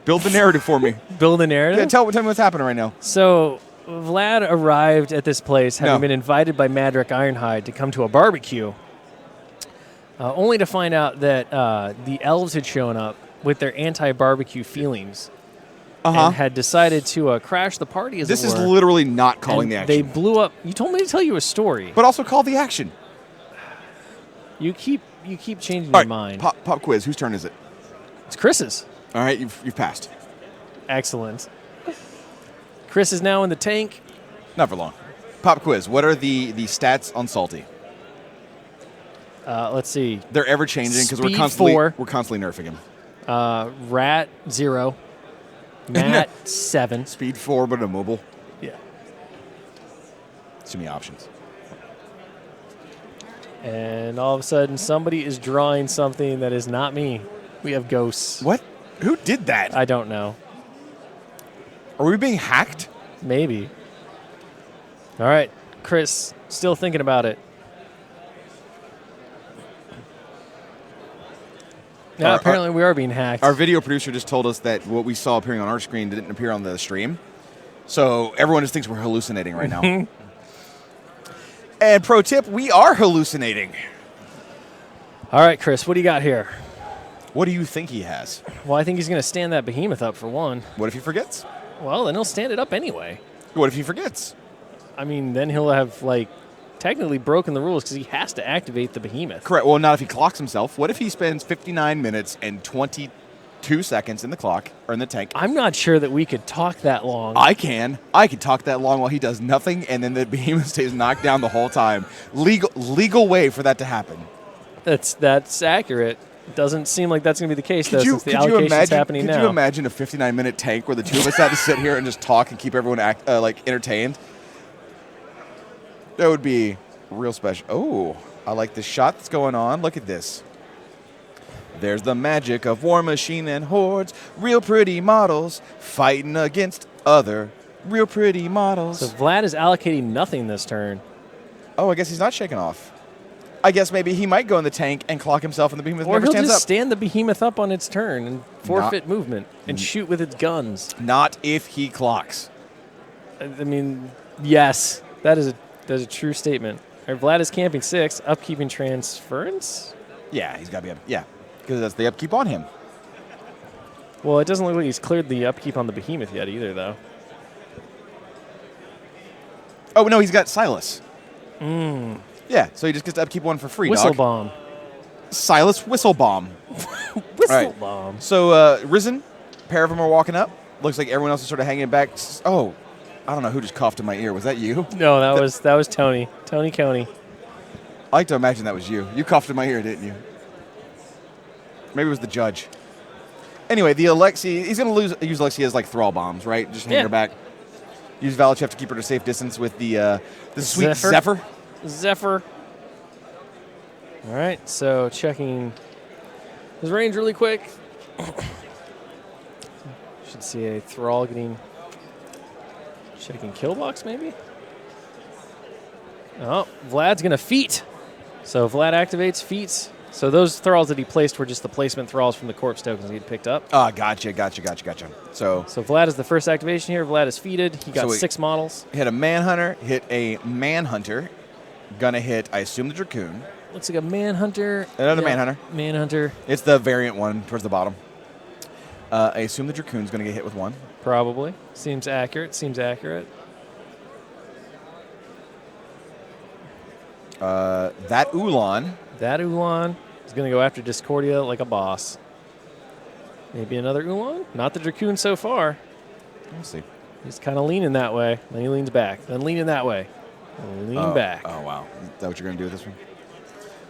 Build the narrative for me. Build a narrative. Yeah, tell me what's happening right now. So Vlad arrived at this place having No. been invited by Madrick Ironhide to come to a barbecue, only to find out that the elves had shown up with their anti-barbecue feelings and had decided to crash the party, as This it is were. literally not calling And the action. They blew up. You told me to tell you a story. But also call the action. You keep changing All your right, mind. Pop quiz. Whose turn is it? It's Chris's. All right, you've passed. Excellent. Chris is now in the tank. Not for long. Pop quiz. What are the stats on Salty? Let's see. They're ever changing because Speed we're 4. constantly nerfing him. Rat 0. Matt 7. Speed 4, but immobile. Yeah. Too many options. And all of a sudden, somebody is drawing something that is not me. We have ghosts. What? Who did that? I don't know. Are we being hacked? Maybe. All right, Chris, still thinking about it. Now, apparently we are being hacked. Our video producer just told us that what we saw appearing on our screen didn't appear on the stream. So everyone just thinks we're hallucinating right now. And pro tip, we are hallucinating. All right, Chris, what do you got here? What do you think he has? Well, I think he's going to stand that behemoth up for one. What if he forgets? Well, then he'll stand it up anyway. What if he forgets? I mean, then he'll have, like, technically broken the rules because he has to activate the behemoth. Correct. Well, not if he clocks himself. What if he spends 59 minutes and 22 seconds in the clock or in the tank? I'm not sure that we could talk that long. I can talk that long while he does nothing, and then the behemoth stays knocked down the whole time. Legal way for that to happen. That's accurate. It doesn't seem like that's going to be the case, though, since the allocation's happening now. Could you imagine a 59-minute tank where the two of us had to sit here and just talk and keep everyone entertained? That would be real special. Oh, I like the shot that's going on. Look at this. There's the magic of War Machine and Hordes. Real pretty models fighting against other real pretty models. So Vlad is allocating nothing this turn. Oh, I guess he's not shaking off. I guess maybe he might go in the tank and clock himself and the behemoth Or never he'll stands just up. stand the behemoth up on its turn and forfeit movement and shoot with its guns. Not if he clocks. I mean, yes, that is a true statement. All right, Vlad is camping 6, upkeeping transference. Yeah, he's got to be up. Yeah, because that's the upkeep on him. Well, it doesn't look like he's cleared the upkeep on the behemoth yet either, though. Oh, no, he's got Silas. Yeah, so he just gets to upkeep one for free, Whistle dog. bomb. Silas Whistle Bomb. Whistle All right. bomb. So, Risen, a pair of them are walking up. Looks like everyone else is sort of hanging back. Oh, I don't know who just coughed in my ear. Was that you? No, that was Tony. Tony Coney. I like to imagine that was you. You coughed in my ear, didn't you? Maybe it was the judge. Anyway, the Alexi, he's going to use Alexi as like thrall bombs, right? Just hang her back. Use Valachev to keep her at a safe distance with the sweet Zephyr. Zephyr. All right, so checking his range really quick. Should see a Thrall getting... Checking kill box, maybe? Oh, Vlad's going to feat. So Vlad activates, feats. So those Thralls that he placed were just the placement Thralls from the corpse tokens he'd picked up. Ah, gotcha. So Vlad is the first activation here. Vlad is feated. He got 6 models. Hit a Manhunter, hit a Manhunter. Gonna hit, I assume, the Dracoon. Looks like a Manhunter. Another Yeah, Manhunter. Manhunter, It's the variant one towards the bottom. I assume the Dracoon's going to get hit with one. probably. Seems accurate. Seems accurate. That Ulan. That Ulan is going to go after Discordia like a boss. Maybe another Ulan? Not the Dracoon so far. We'll see. He's kind of leaning that way. Then he leans back. Then leaning that way. Lean back. Oh, wow. Is that what you're going to do with this one?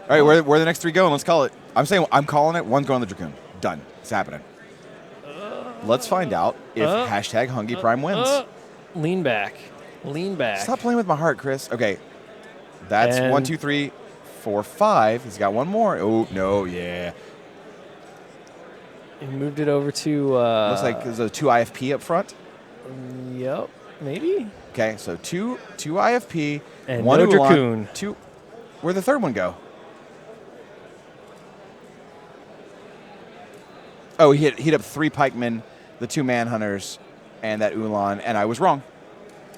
All right, where are the next three going? Let's call it. I'm calling it. One's going to the Dracoon. Done. It's happening. Let's find out if hashtag Hungy Prime wins. Lean back. Lean back. Stop playing with my heart, Chris. Okay. That's And 1, 2, 3, 4, 5. He's got one more. Oh, no, yeah. He moved it over to... Looks like there's a 2 IFP up front. Yep, maybe. Okay, so two IFP. And one no Ulan, Dracoon. Two. Where'd the third one go? Oh, he hit up 3 pikemen, the 2 manhunters, and that Ulan, and I was wrong.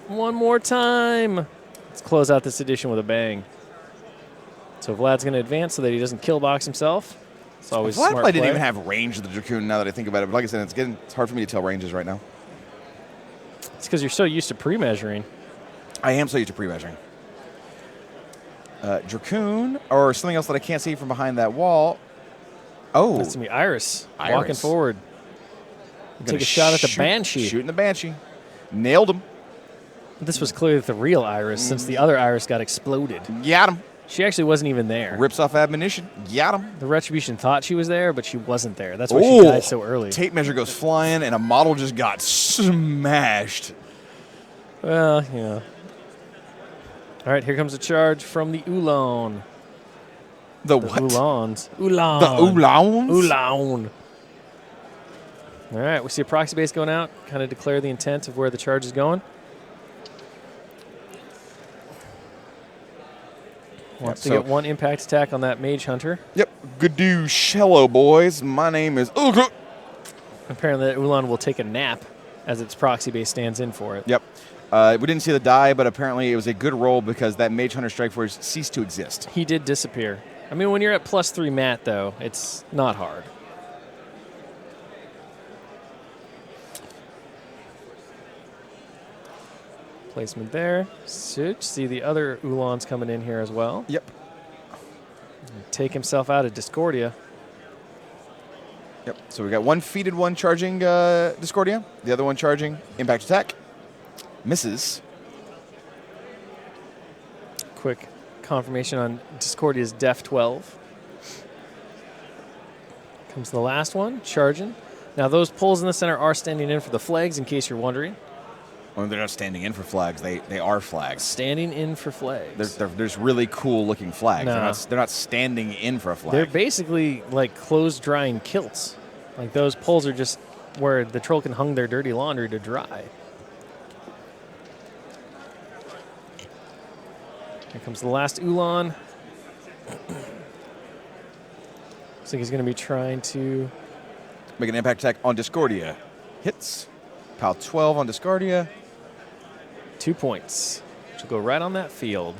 One more time. Let's close out this edition with a bang. So Vlad's going to advance so that he doesn't kill box himself. It's always Vlad smart probably didn't play. even have range of the Dracoon now that I think about it, but like I said, it's hard for me to tell ranges right now. It's because you're so used to pre-measuring. I am so used to pre-measuring. Dracoon, or something else that I can't see from behind that wall. Oh. That's going to be Iris, Iris. walking forward. Gonna Take a shot at the shoot- Banshee. Shooting the Banshee. Nailed him. This was clearly the real Iris since the other Iris got exploded. Got him. She actually wasn't even there. Rips off ammunition. Got him. The Retribution thought she was there, but she wasn't there. That's why she Oh. died so early. Tape measure goes flying, and a model just got smashed. Well, yeah. All right, here comes a charge from the Ulan. The The what? Ulans. Ulan. The Ulans? Ulan. All right, we see a proxy base going out. Kind of declare the intent of where the charge is going. Wants to so- get one impact attack on that Mage Hunter. Yep. Good do, Shello boys. My name is. Apparently, that Ulan will take a nap as its proxy base stands in for it. Yep. We didn't see the die, but apparently it was a good roll because that Mage Hunter Strike Force ceased to exist. He did disappear. I mean, when you're at +3 mat, though, it's not hard. Placement there. See the other Ulans coming in here as well. Yep. Take himself out of Discordia. Yep. So we got one feeded one charging Discordia, the other one charging Impact Attack. Misses. Quick confirmation on Discordia's Def 12. Comes the last one, charging. Now, those poles in the center are standing in for the flags, in case you're wondering. Well, they're not standing in for flags. They are flags. Standing in for flags. There's really cool looking flags. No. They're not standing in for a flag. They're basically like closed drying kilts. Like those poles are just where the troll can hung their dirty laundry to dry. Here comes the last Ulan. Looks like he's going to be trying to... Make an impact attack on Discordia. Hits. Pal 12 on Discordia. 2 points, which will go right on that field.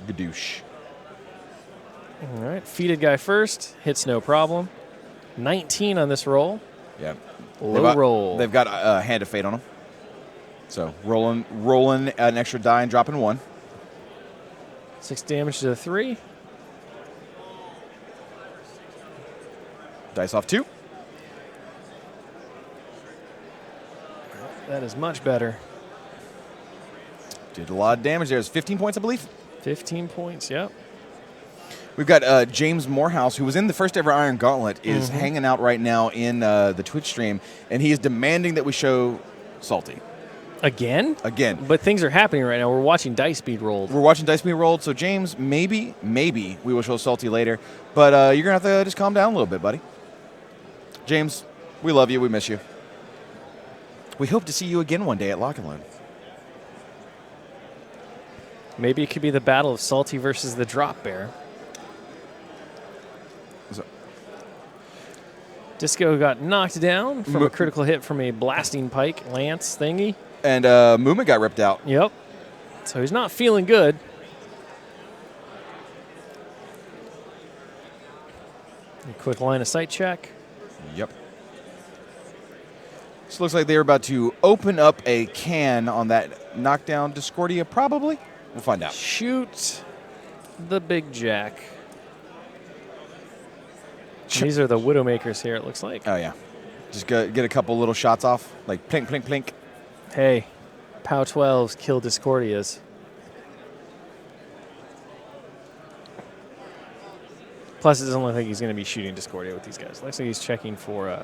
Gadoosh. All right, feeded guy first. Hits no problem. 19 on this roll. Yeah. Low roll. They've got a Hand of Fate on them. So rolling an extra die and dropping 1. 6 damage to the 3. Dice off 2. That is much better. Did a lot of damage there. It's 15 points, I believe. 15 points, yep. We've got James Morehouse, who was in the first ever Iron Gauntlet, is hanging out right now in the Twitch stream, and he is demanding that we show Salty. Again? Again. But things are happening right now. We're watching dice being rolled. We're watching dice being rolled, so James, maybe we will show Salty later, but you're going to have to just calm down a little bit, buddy. James, we love you. We miss you. We hope to see you again one day at Lock and Load. Maybe it could be the battle of Salty versus the Drop Bear. Disco got knocked down from a critical hit from a blasting pike lance thingy. And Movement got ripped out. Yep. So he's not feeling good. A quick line of sight check. Yep. This looks like they're about to open up a can on that knockdown Discordia, probably. We'll find out. Shoot the big jack. These are the Widowmakers here, it looks like. Oh, yeah. Just get a couple little shots off, like plink, plink, plink. Hey, POW 12s kill Discordias. Plus, it doesn't look like he's going to be shooting Discordia with these guys. Looks like he's checking for...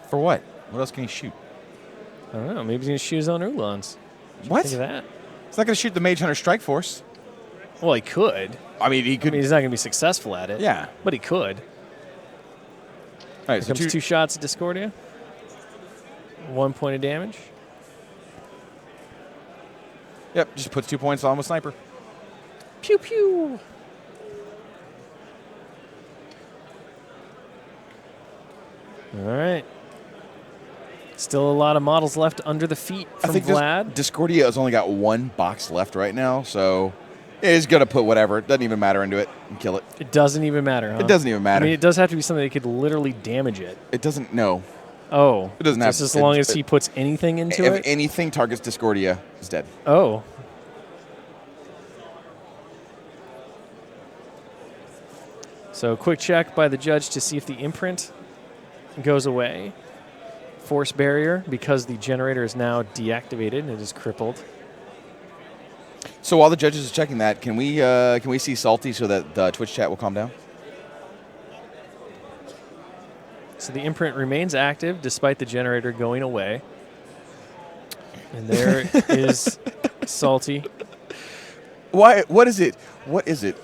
For what? What else can he shoot? I don't know. Maybe he's going to shoot his own Ulans. What? Think of that. He's not going to shoot the Mage Hunter Strike Force. Well, he could. I mean, he could. He's not going to be successful at it. Yeah. But he could. All right, Here comes two shots at Discordia. 1 point of damage. Yep, just puts 2 points on with Sniper. Pew, pew. All right. Still a lot of models left under the feet from Vlad. Discordia has only got 1 box left right now, so he's going to put whatever. It doesn't even matter into it and kill it. It doesn't even matter, huh? It doesn't even matter. I mean, it does have to be something that could literally damage it. It doesn't, no. Oh. It doesn't have just as long as he puts anything into if it? If anything targets Discordia, it's dead. Oh. So quick check by the judge to see if the imprint goes away. Force barrier, because the generator is now deactivated. It is crippled. So while the judges are checking that, can we see Salty so that the Twitch chat will calm down? So the imprint remains active despite the generator going away. And there is Salty. Why? What is it? What is it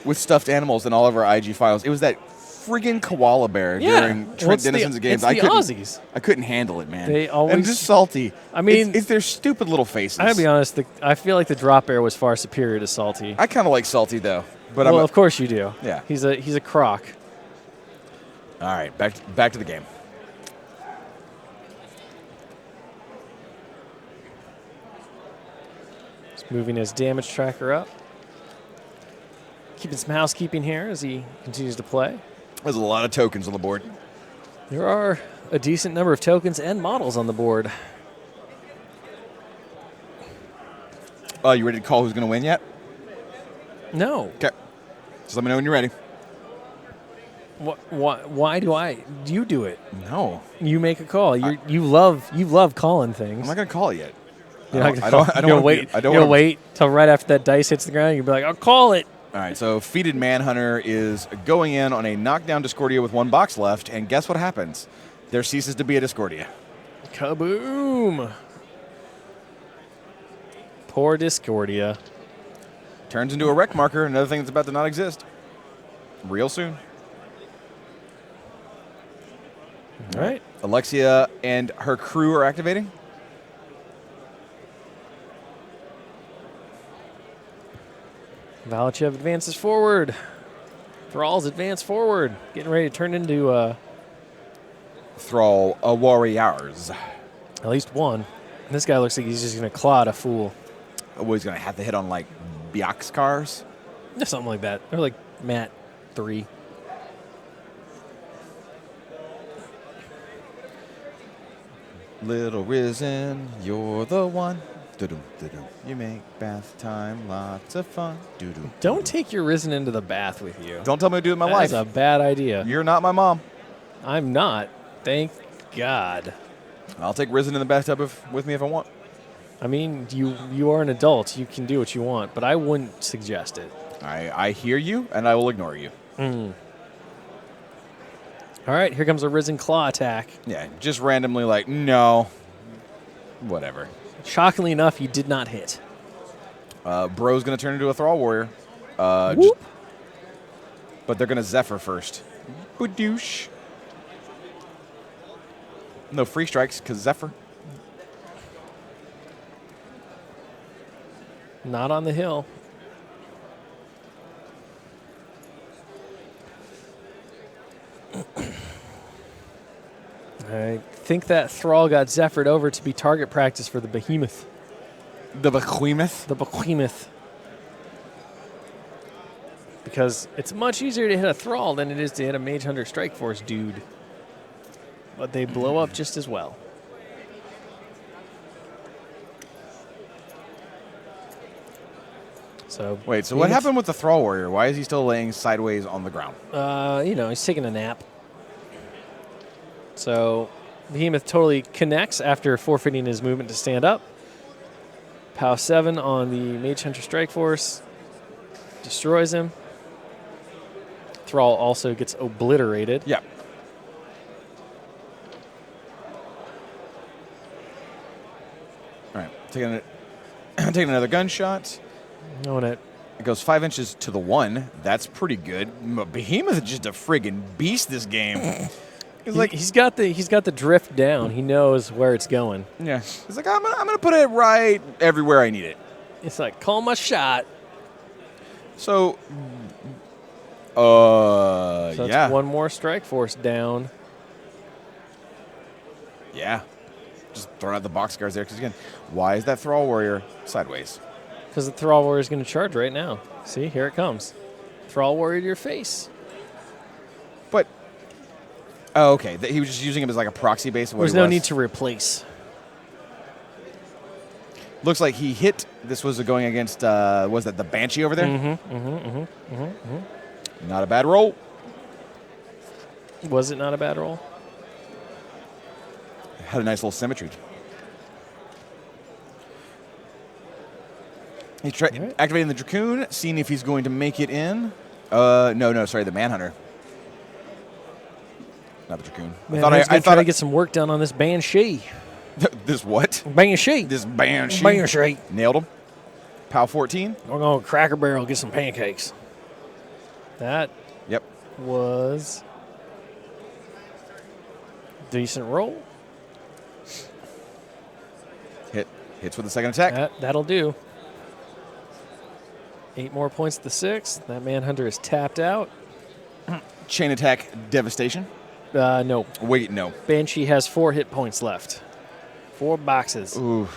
with stuffed animals in all of our IG files? It was that friggin' koala bear during Trent Dennison's games. It's the Aussies. I couldn't handle it, man. They always and just Salty. I mean, it's their stupid little faces. I gotta be honest. I feel like the drop bear was far superior to Salty. I kind of like Salty though, but well, of course you do. Yeah, he's a croc. All right, back to the game. Just moving his damage tracker up. Keeping some housekeeping here as he continues to play. There's a lot of tokens on the board. There are a decent number of tokens and models on the board. You ready to call who's going to win yet? No. Okay. Just let me know when you're ready. Why do you do it? No. You make a call. You love calling things. I'm not going to call it yet. You're gonna wait till right after that dice hits the ground. You'll be like, I'll call it. All right, so Feated Manhunter is going in on a knockdown Discordia with 1 box left, and guess what happens? There ceases to be a Discordia. Kaboom! Poor Discordia. Turns into a wreck marker, another thing that's about to not exist. Real soon. All right. Alexia and her crew are activating. Valachev advances forward. Thralls advance forward. Getting ready to turn into Thrall warriors. At least one. And this guy looks like he's just going to clod a fool. Oh, he's going to have to hit on, like, Byax cars? Something like that. Or like Matt 3. Little Risen, you're the one. Do-dum, do-dum. You make bath time lots of fun. Do-dum, Don't take your Risen into the bath with you. Don't tell me to do it in my life. That's a bad idea. You're not my mom. I'm not. Thank God. I'll take Risen in the bathtub with me if I want. I mean, you are an adult. You can do what you want, but I wouldn't suggest it. I hear you, and I will ignore you. Mm. All right, here comes a Risen Claw attack. Yeah, just randomly like, no. Whatever. Shockingly enough, he did not hit. Bro's going to turn into a Thrall Warrior. But they're going to Zephyr first. Badoosh. No free strikes, because Zephyr. Not on the hill. I think that Thrall got Zephyred over to be target practice for the Behemoth. The Behemoth? The Behemoth. because it's much easier to hit a Thrall than it is to hit a Mage Hunter Strike Force dude. But they blow up just as well. So Wait, so what happened with the Thrall Warrior? Why is he still laying sideways on the ground? You know, he's taking a nap. So Behemoth totally connects after forfeiting his movement to stand up. POW 7 on the Mage Hunter Strike Force. Destroys him. Thrall also gets obliterated. Yep. All right, taking another gunshot. Knowing it. It goes 5 inches to the 1. That's pretty good. Behemoth is just a friggin' beast this game. He's got the drift down. He knows where it's going. Yeah. He's like, I'm gonna put it right everywhere I need it. It's like, call my shot. So So yeah. that's one more Strike Force down. Yeah. Just throwing out the boxcars there. Because, again, why is that Thrall Warrior sideways? Because the Thrall Warrior is going to charge right now. See, here it comes. Thrall Warrior to your face. But, oh, okay. He was just using him as like a proxy base. Of what There's he no was. need to replace. Looks like he hit. This was going against, was that the Banshee over there? Not a bad roll. Was it not a bad roll? Had a nice little symmetry. He's activating the Dracoon, seeing if he's going to make it in. No, sorry, the Manhunter. Not the Dracoon. I thought I'd get some work done on this Banshee. This what? Banshee. This Banshee. Banshee. Nailed him. POW 14. We're going to Cracker Barrel get some pancakes. That Yep. was decent roll. Hits with the second attack. That'll do. 8 more points to the 6. That Manhunter is tapped out. Chain attack devastation. No. Wait, no. Banshee has 4 hit points left. 4 boxes. Ooh.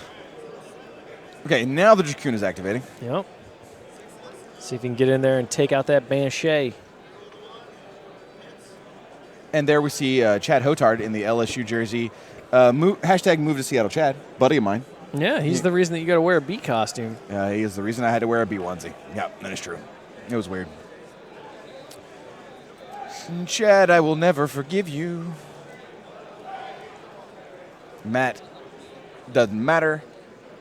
Okay, now the Dracoon is activating. Yep. See if you can get in there and take out that Banshee. And there we see Chad Hotard in the LSU jersey. Hashtag move to Seattle Chad, buddy of mine. Yeah, he's the reason that you got to wear a bee costume. He is the reason I had to wear a bee onesie. Yeah, that is true. It was weird. Chad, I will never forgive you. Matt, doesn't matter.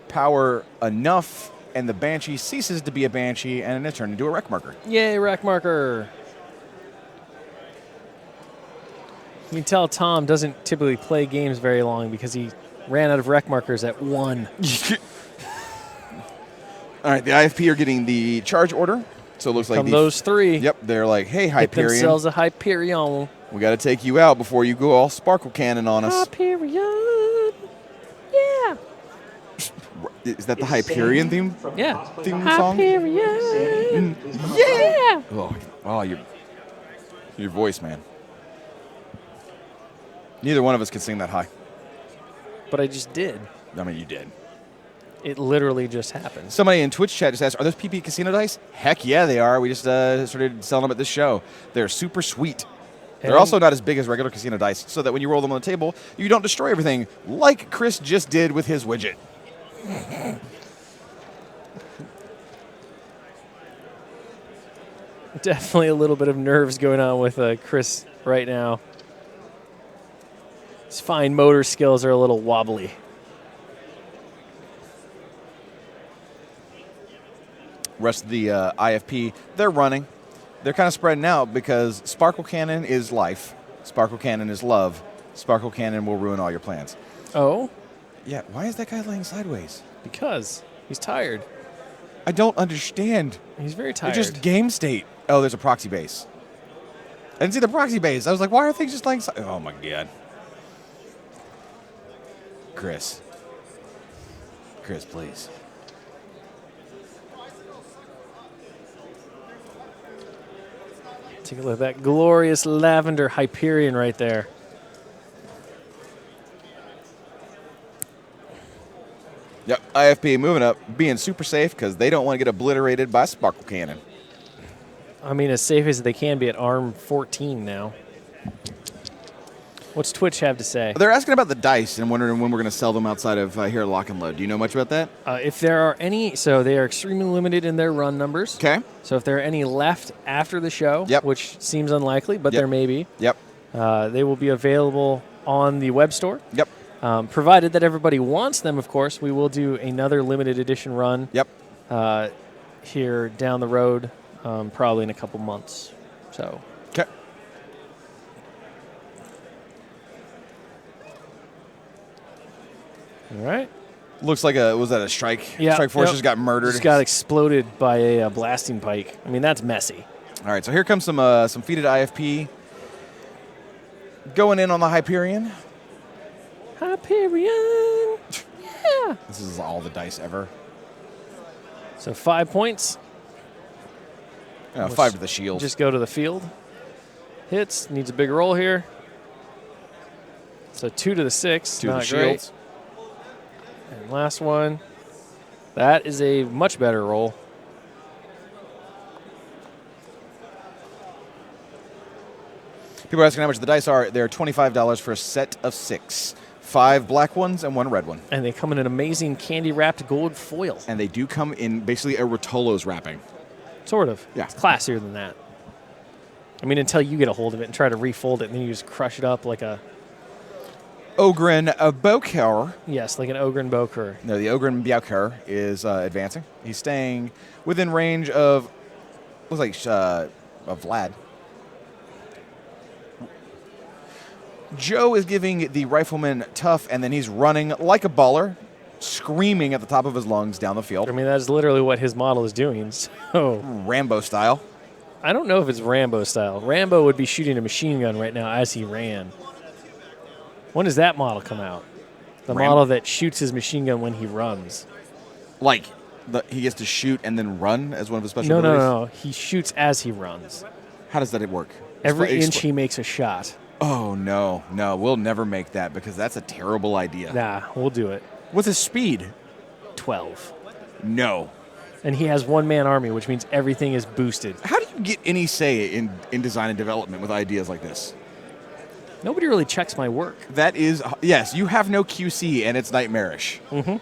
Power enough, and the Banshee ceases to be a Banshee, and it turned into a wreck marker. Yay, wreck marker. You can tell Tom doesn't typically play games very long because he ran out of wreck markers at 1. All right, the IFP are getting the charge order. So it looks like those 3. Yep, they're like, hey, Get Hyperion. themselves a Hyperion. We got to take you out before you go all sparkle cannon on us. Hyperion. Yeah. Is that the Hyperion theme song? Hyperion. Yeah. Oh, your voice, man. Neither one of us can sing that high. But I just did. I mean, you did. It literally just happened. Somebody in Twitch chat just asked, are those PP Casino dice? Heck yeah, they are. We just started selling them at this show. They're super sweet. They're also not as big as regular casino dice, so that when you roll them on the table, you don't destroy everything, like Chris just did with his widget. Definitely a little bit of nerves going on with Chris right now. His fine motor skills are a little wobbly. Rest of the IFP, they're running. They're kind of spreading out because Sparkle Cannon is life. Sparkle Cannon is love. Sparkle Cannon will ruin all your plans. Oh? Yeah, why is that guy laying sideways? Because he's tired. I don't understand. He's very tired. They're just game state. Oh, there's a proxy base. I didn't see the proxy base. I was like, why are things just laying sideways? Oh, my God. Chris, please. Take a look at that glorious lavender Hyperion right there. Yep, IFP moving up, being super safe because they don't want to get obliterated by Sparkle Cannon. I mean, as safe as they can be at ARM 14 now. What's Twitch have to say? They're asking about the dice and wondering when we're going to sell them outside of here at Lock and Load. Do you know much about that? If there are any, so they are extremely limited in their run numbers. Okay. So if there are any left after the show, Yep. which seems unlikely, but Yep. there may be, Yep. they will be available on the web store. Yep. Provided that everybody wants them, of course, we will do another limited edition run Yep. here down the road, probably in a couple months. So. Okay. All right. Looks like was that a strike? Yeah. Strike Force Yep. just got murdered. Just got exploded by a blasting pike. I mean, that's messy. All right, so here comes some feated IFP going in on the Hyperion. Hyperion. Yeah. This is all the dice ever. So 5 points. 5 to the shield. Just go to the field. Hits. Needs a big roll here. So 2 to the 6. 2 to the Not great. shields. And last one. That is a much better roll. People are asking how much the dice are. They're $25 for a set of 6. 5 black ones and 1 red one. And they come in an amazing candy-wrapped gold foil. And they do come in basically a Rotolo's wrapping. Sort of. Yeah. It's classier than that. I mean, until you get a hold of it and try to refold it, and then you just crush it up like a... Ogren Bokar. Yes, like an Ogren Boker. No, the Ogren Bokar is advancing. He's staying within range of, looks like, of Vlad. Joe is giving the rifleman tough, and then he's running like a baller, screaming at the top of his lungs down the field. I mean, that is literally what his model is doing. So Rambo style. I don't know if it's Rambo style. Rambo would be shooting a machine gun right now as he ran. When does that model come out? The model that shoots his machine gun when he runs. Like, he gets to shoot and then run as one of his special No, abilities? no. He shoots as he runs. How does that work? Every inch he makes a shot. Oh, no. We'll never make that because that's a terrible idea. Nah, we'll do it. What's his speed? 12. No. And he has one-man army, which means everything is boosted. How do you get any say in design and development with ideas like this? Nobody really checks my work. That is, yes, you have no QC and it's nightmarish. Mm-hmm.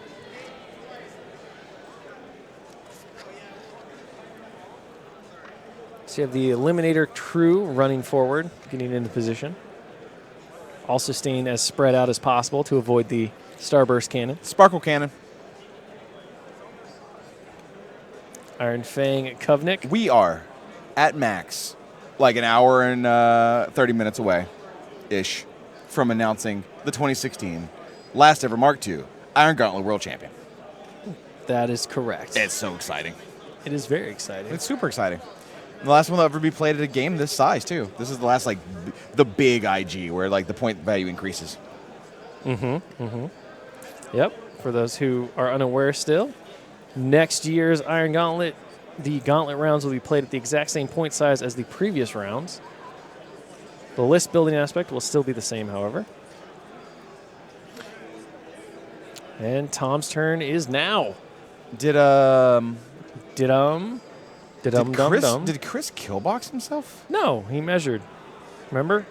So you have the Eliminator crew running forward, getting into position. Also staying as spread out as possible to avoid the Starburst cannon. Sparkle cannon. Iron Fang Kovnik. We are at max, like an hour and 30 minutes away-ish from announcing the 2016 last ever Mark II Iron Gauntlet World Champion. That is correct. It's so exciting. It is very exciting. It's super exciting. The last one that'll ever be played at a game this size, too. This is the last, like, the big IG where, like, the point value increases. Yep. For those who are unaware still, next year's Iron Gauntlet, the Gauntlet rounds will be played at the exact same point size as the previous rounds. The list building aspect will still be the same, however. And Tom's turn is now. Did Chris killbox himself? No, he measured. Remember?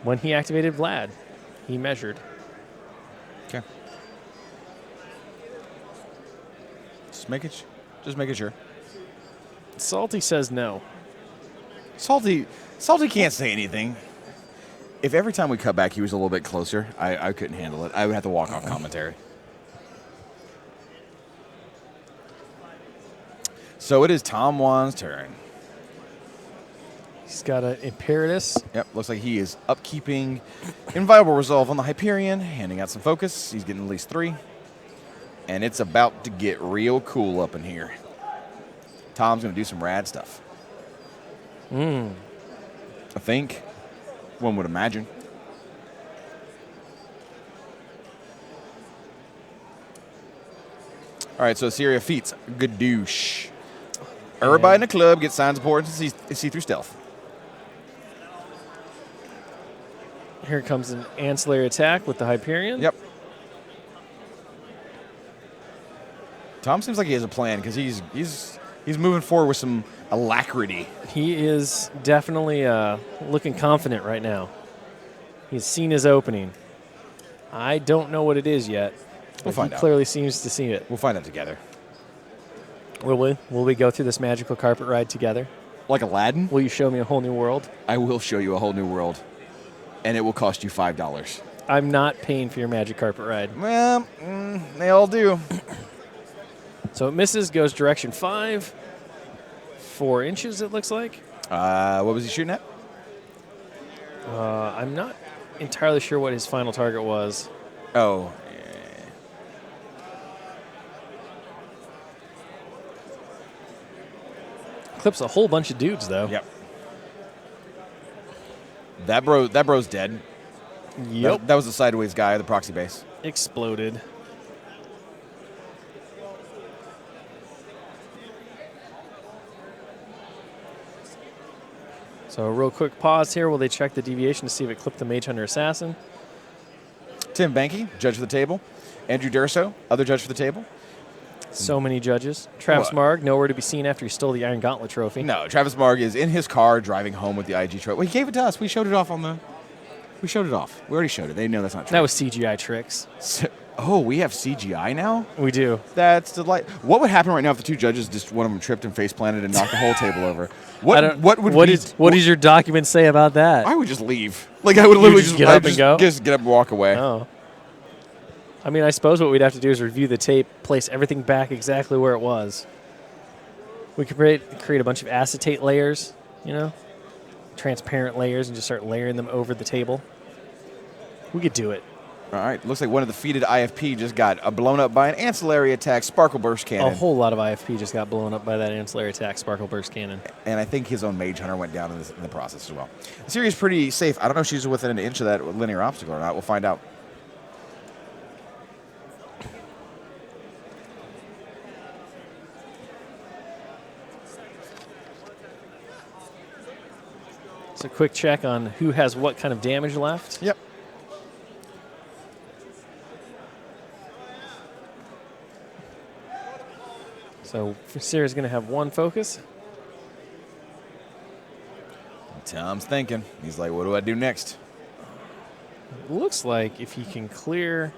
When he activated Vlad, he measured. Okay. Just making sure. Salty says no. Salty can't say anything. If every time we cut back he was a little bit closer, I couldn't handle it. I would have to walk off commentary. So it is Tom Guan's turn. He's got an Imperatus. Yep, looks like he is upkeeping Inviolable Resolve on the Hyperion, handing out some focus. He's getting at least 3. And it's about to get real cool up in here. Tom's going to do some rad stuff. I think. One would imagine. All right, so Syria feats. Good douche. Everybody in the club gets signs of importance and see-through stealth. Here comes an ancillary attack with the Hyperion. Yep. Tom seems like he has a plan because he's He's moving forward with some alacrity. He is definitely looking confident right now. He's seen his opening. I don't know what it is yet. We'll find out. Clearly seems to see it. We'll find out together. Will we? Will we go through this magical carpet ride together? Like Aladdin? Will you show me a whole new world? I will show you a whole new world, and it will cost you $5. I'm not paying for your magic carpet ride. Well, they all do. So it misses, goes direction 5. 4 inches, it looks like. What was he shooting at? I'm not entirely sure what his final target was. Oh. Clips a whole bunch of dudes, though. Yep. That bro's dead. Yep. That was the sideways guy, the proxy base. Exploded. So a real quick pause here while they check the deviation to see if it clipped the Mage Hunter Assassin. Tim Banky, judge for the table. Andrew Durso, other judge for the table. So many judges. Travis What? Marg, nowhere to be seen after he stole the Iron Gauntlet trophy. No, Travis Marg is in his car driving home with the IG trophy. Well, he gave it to us. We showed it off on the... We showed it off. We already showed it. They know that's not true. That was CGI tricks. Oh, we have CGI now? We do. That's delightful. What would happen right now if the two judges, just one of them tripped and face planted and knocked the whole table over? What does your document say about that? I would just leave. Like, I would literally just get up and go? Just get up and walk away. Oh. I mean, I suppose what we'd have to do is review the tape, place everything back exactly where it was. We could create a bunch of acetate layers, transparent layers, and just start layering them over the table. We could do it. All right. Looks like one of the defeated IFP just got blown up by an ancillary attack, Sparkle Burst Cannon. A whole lot of IFP just got blown up by that ancillary attack, Sparkle Burst Cannon. And I think his own Mage Hunter went down in the process as well. The series is pretty safe. I don't know if she's within an inch of that linear obstacle or not. We'll find out. So a quick check on who has what kind of damage left. Yep. So Sarah's going to have one focus. Tom's thinking. He's like, what do I do next? Looks like if he can clear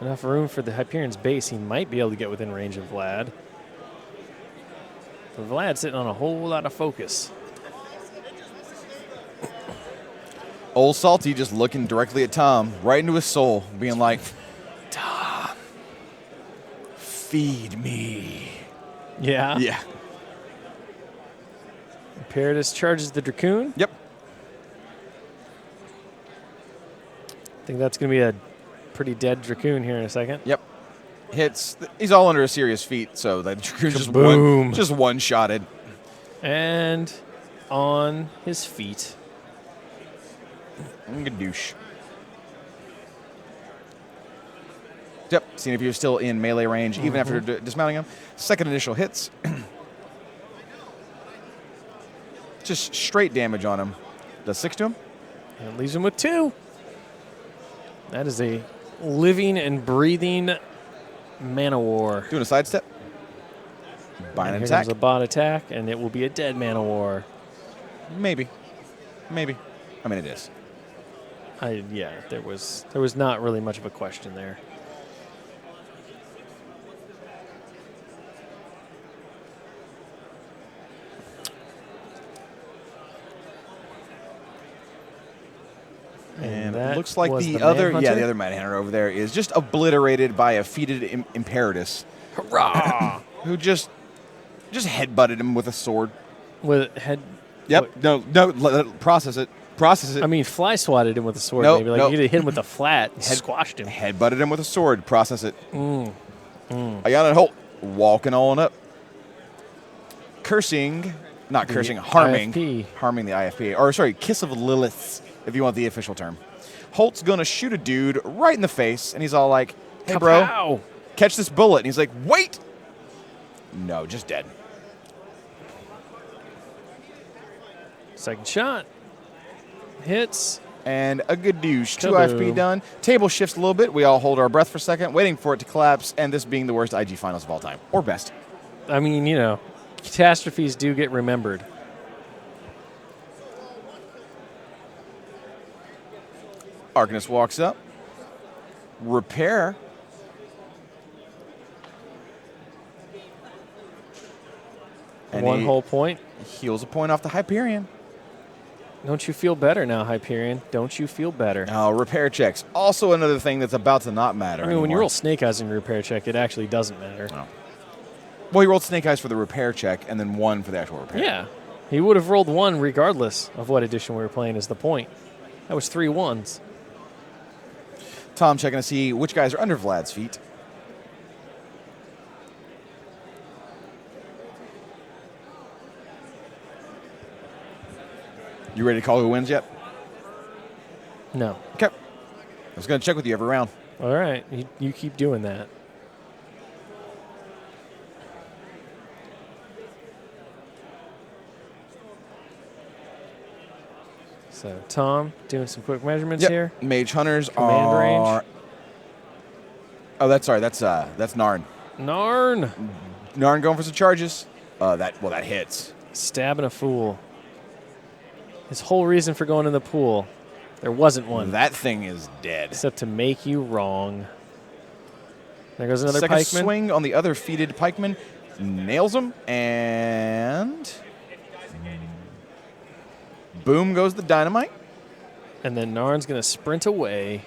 enough room for the Hyperion's base, he might be able to get within range of Vlad. But Vlad's sitting on a whole lot of focus. Old Salty just looking directly at Tom, right into his soul, being like, Tom, feed me. Yeah. Yeah. Imperatus charges the Dracoon. Yep. I think that's going to be a pretty dead Dracoon here in a second. Yep. Hits. He's all under a serious feat, so the Dracoon's Boom. just one-shotted. And on his feet. Gadoosh. Yep, seeing if you're still in melee range, even after dismounting him. Second initial hits. Just straight damage on him. Does 6 to him? And leaves him with 2. That is a living and breathing mana war. Doing a sidestep. Buying an Here attack. comes a bot attack, and it will be a dead mana war. Maybe. Maybe. I mean, it is. Yeah, there was not really much of a question there. And that it looks like was the the other, Manhunter? the other Manhunter over there is just obliterated by a defeated Imperatus. Hurrah! Who just headbutted him with a sword. With head. Yep. what- No. Process it. Process it. I mean, fly swatted him with a sword. Nope, Maybe like nope. you could have hit him with a flat, squashed him. Headbutted him with a sword. Process it. I got it. Holt walking on up. Cursing, not The cursing, harming. IFP. Harming the IFP. Or, sorry, Kiss of Lilith, if you want the official term. Holt's going to shoot a dude right in the face, and he's all like, hey, bro, Kapow! catch this bullet. And he's like, wait. No, just dead. Second shot. Hits. And a good douche. 2 Kaboom. IFP done. Table shifts a little bit. We all hold our breath for a second, waiting for it to collapse, and this being the worst IG finals of all time. Or best. I mean, you know, catastrophes do get remembered. Arcanist walks up. Repair. And One he whole point. heals a point off the Hyperion. Don't you feel better now, Hyperion? Don't you feel better? Now, repair checks. Also another thing that's about to not matter I mean, when you anymore. roll Snake Eyes in your repair check, it actually doesn't matter. Oh. Well, he rolled Snake Eyes for the repair check and then 1 for the actual repair. Yeah. He would have rolled 1 regardless of what edition we were playing is the point. That was 3 1s. Tom checking to see which guys are under Vlad's feet. You ready to call who wins yet? No. Okay. I was going to check with you every round. All right. You keep doing that. So, Tom, doing some quick measurements here. Mage Hunters Command are... range. Oh, that's Narn. Narn. Narn going for some charges. That hits. Stabbing a fool. His whole reason for going in the pool, there wasn't one. That thing is dead. Except to make you wrong. There goes another Second pikeman. swing on the other feated pikeman. Nails him. And... boom goes the dynamite. And then Narn's going to sprint away.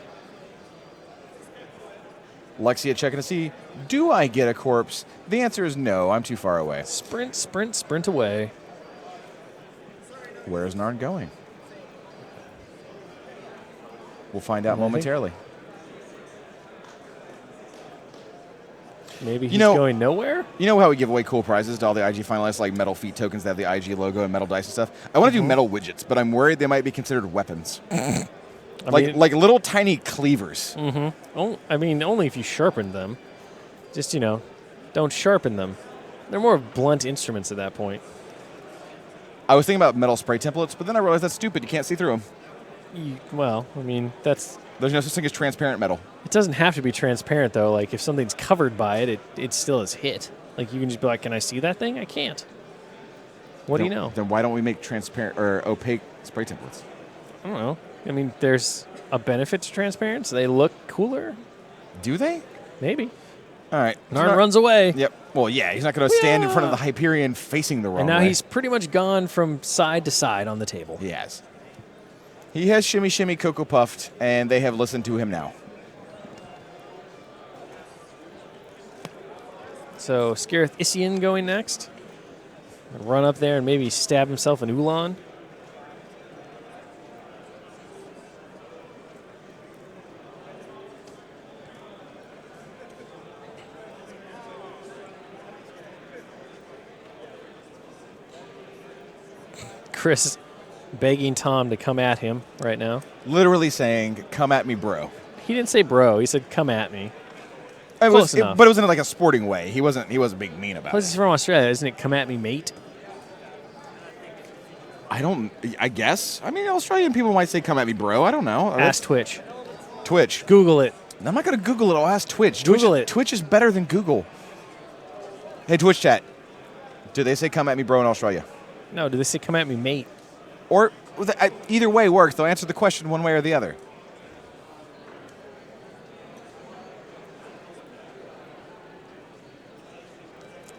Lexia checking to see, do I get a corpse? The answer is no. I'm too far away. Sprint, sprint, sprint away. Where is Narn going? We'll find out momentarily. Maybe he's going nowhere? You know how we give away cool prizes to all the IG finalists, like metal feet tokens that have the IG logo and metal dice and stuff? I want to do metal widgets, but I'm worried they might be considered weapons. like little tiny cleavers. Mm-hmm. Oh, I mean, only if you sharpen them. Just, you know, don't sharpen them. They're more blunt instruments at that point. I was thinking about metal spray templates, but then I realized that's stupid. You can't see through them. Well, I mean, There's no such thing as transparent metal. It doesn't have to be transparent, though. Like, if something's covered by it, it still is hit. Like, you can just be like, can I see that thing? I can't. What do you know? Then why don't we make transparent or opaque spray templates? I don't know. I mean, there's a benefit to transparency. They look cooler. Do they? Maybe. All right. Narn runs away. Yep. Well, yeah, he's not going to stand in front of the Hyperion facing the wrong And now way. he's pretty much gone from side to side on the table. He has. He has shimmy, shimmy, Cocoa Puffed, and they have listened to him now. So, Scarith Isian going next. Run up there and maybe stab himself an Ulan. Chris begging Tom to come at him right now. Literally saying, come at me, bro. He didn't say bro. He said come at me. But Close it enough. was in like a sporting way. He wasn't being mean about Plus, it. he's from Australia. Isn't it come at me, mate? I guess. I mean, Australian people might say come at me, bro. I don't know. Ask Twitch. Twitch. Google it. I'm not going to Google it. I'll ask Twitch. Google it. Twitch is better than Google. Hey, Twitch chat. Do they say come at me, bro, in Australia? No, do they say come at me, mate? Or either way works. They'll answer the question one way or the other.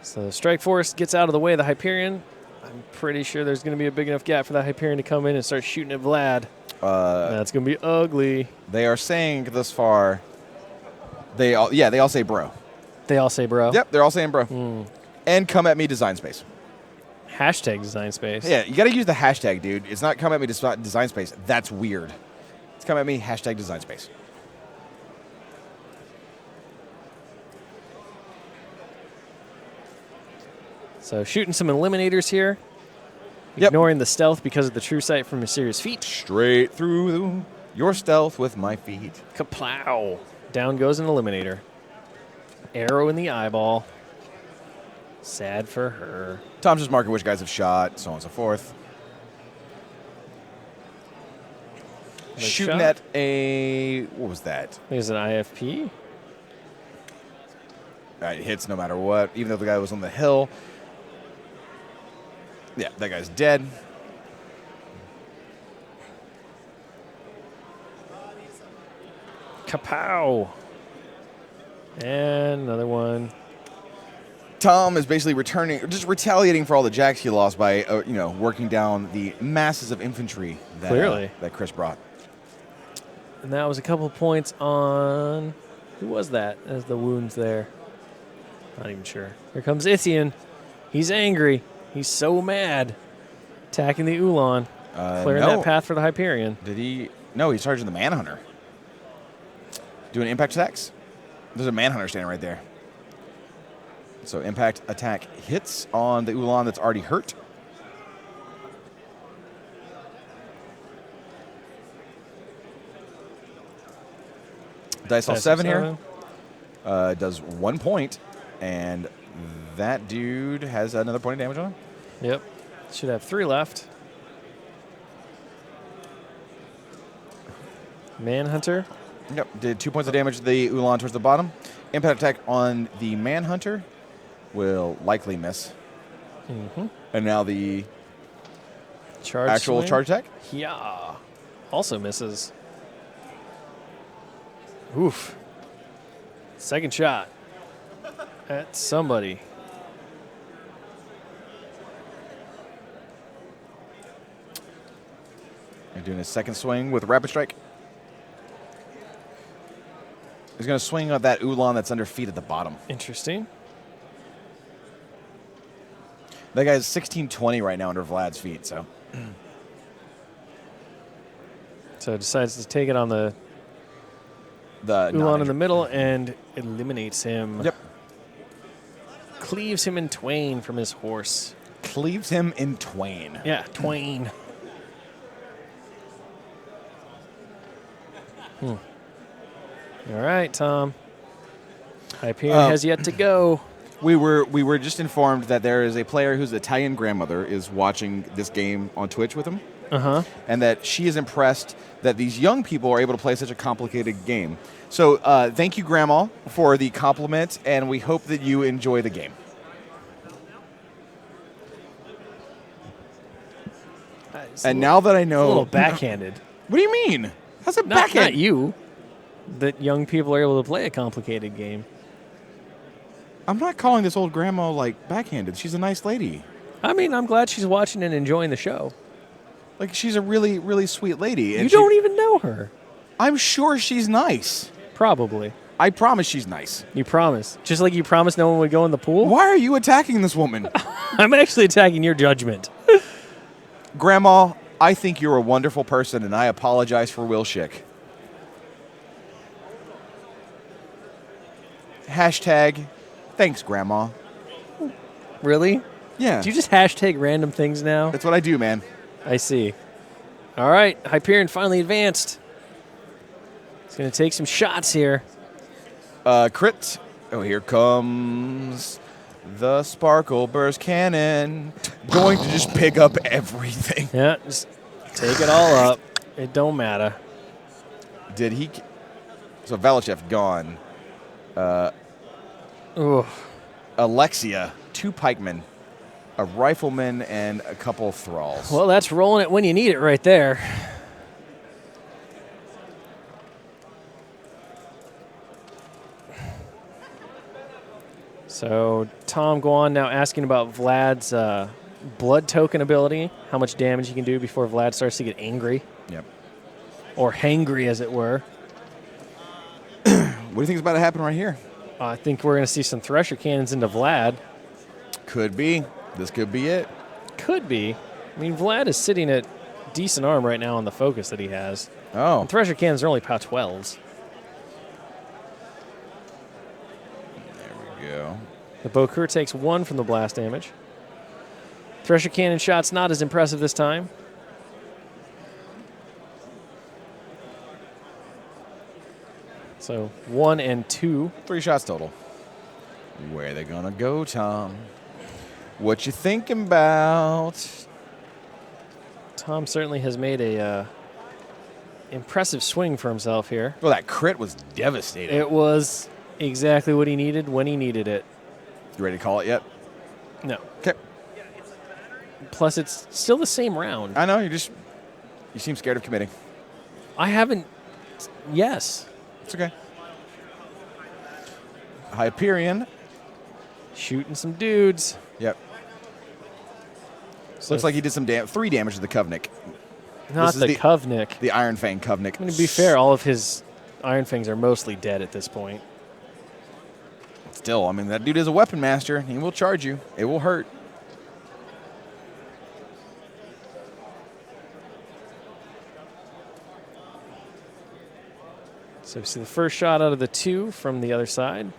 So Strike Force gets out of the way of the Hyperion. I'm pretty sure there's going to be a big enough gap for that Hyperion to come in and start shooting at Vlad. That's going to be ugly. They are saying thus far, they all say bro. They all say bro? Yep, they're all saying bro. And come at me design space. Hashtag design space. Yeah, you got to use the hashtag, dude. It's not come at me design space. That's weird. It's come at me hashtag design space. So shooting some eliminators here. Ignoring the stealth because of the true sight from Mysterious Feet. Straight through your stealth with my feet. Kaplow. Down goes an eliminator. Arrow in the eyeball. Sad for her. Tom's just marking which guys have shot, so on and so forth. Shooting shot. at a... what was that? I think it's an IFP. It hits no matter what, even though the guy was on the hill. Yeah, that guy's dead. Kapow. And another one. Tom is basically just retaliating for all the jacks he lost by, working down the masses of infantry that Chris brought. And that was a couple points on... Who was that as the wounds there? Not even sure. Here comes Ithian. He's angry. He's so mad. Attacking the Ulan. Clearing that path for the Hyperion. Did he? No, he's charging the Manhunter. Doing impact attacks. There's a Manhunter standing right there. So impact attack hits on the Ulan that's already hurt. Dice all 7 here. Does 1 point, and that dude has another point of damage on him. Yep. Should have 3 left. Manhunter. Yep. Did 2 points of damage to the Ulan towards the bottom. Impact attack on the Manhunter will likely miss. Mm-hmm. And now the actual charge attack? Yeah. Also misses. Oof. Second shot at somebody. They're doing a second swing with Rapid Strike. He's going to swing at that Ulan that's under feet at the bottom. Interesting. That guy's 1620 right now under Vlad's feet, so. So decides to take it on the Ulan in the middle and eliminates him. Yep. Cleaves him in twain from his horse. Cleaves him in twain. Yeah, twain. All right, Tom. Hyperion has yet to go. We were just informed that there is a player whose Italian grandmother is watching this game on Twitch with him. Uh-huh. And that she is impressed that these young people are able to play such a complicated game. So thank you, Grandma, for the compliment, and we hope that you enjoy the game. And now that I know... A little backhanded. What do you mean? How's it backhand? Not you. That young people are able to play a complicated game. I'm not calling this old grandma, backhanded. She's a nice lady. I mean, I'm glad she's watching and enjoying the show. She's a really, really sweet lady. And you don't even know her. I'm sure she's nice. Probably. I promise she's nice. You promise. Just like you promised no one would go in the pool? Why are you attacking this woman? I'm actually attacking your judgment. Grandma, I think you're a wonderful person, and I apologize for Will Shick. Hashtag, thanks, Grandma. Really? Yeah. Do you just hashtag random things now? That's what I do, man. I see. All right, Hyperion finally advanced. He's going to take some shots here. Crit. Oh, here comes the Sparkle Burst Cannon. Going to just pick up everything. Yeah, just take it all up. It don't matter. Did he... So Valachev gone. Alexia, 2 pikemen, a rifleman, and a couple thralls. Well, that's rolling it when you need it right there. So Tom Guan now asking about Vlad's blood token ability, how much damage he can do before Vlad starts to get angry. Yep. Or hangry, as it were. What do you think is about to happen right here? I think we're going to see some Thresher Cannons into Vlad. Could be. This could be it. Could be. I mean, Vlad is sitting at decent arm right now on the focus that he has. Oh. And Thresher Cannons are only POW 12s. There we go. The Bokur takes 1 from the blast damage. Thresher Cannon shot's not as impressive this time. So 1 and 2. 3 shots total. Where are they gonna go, Tom? What you thinking about? Tom certainly has made a impressive swing for himself here. Well, that crit was devastating. It was exactly what he needed when he needed it. You ready to call it yet? No. Okay. Plus, it's still the same round. I know, you seem scared of committing. I haven't. Yes. It's okay. Hyperion. Shooting some dudes. Yep. So Looks like he did some 3 damage to the Covenant. Not is the the- Covenant. The Iron Fang Covenant. I mean, to be fair, all of his Iron Fangs are mostly dead at this point. Still, I mean, that dude is a weapon master. He will charge you. It will hurt. So we see the first shot out of the 2 from the other side.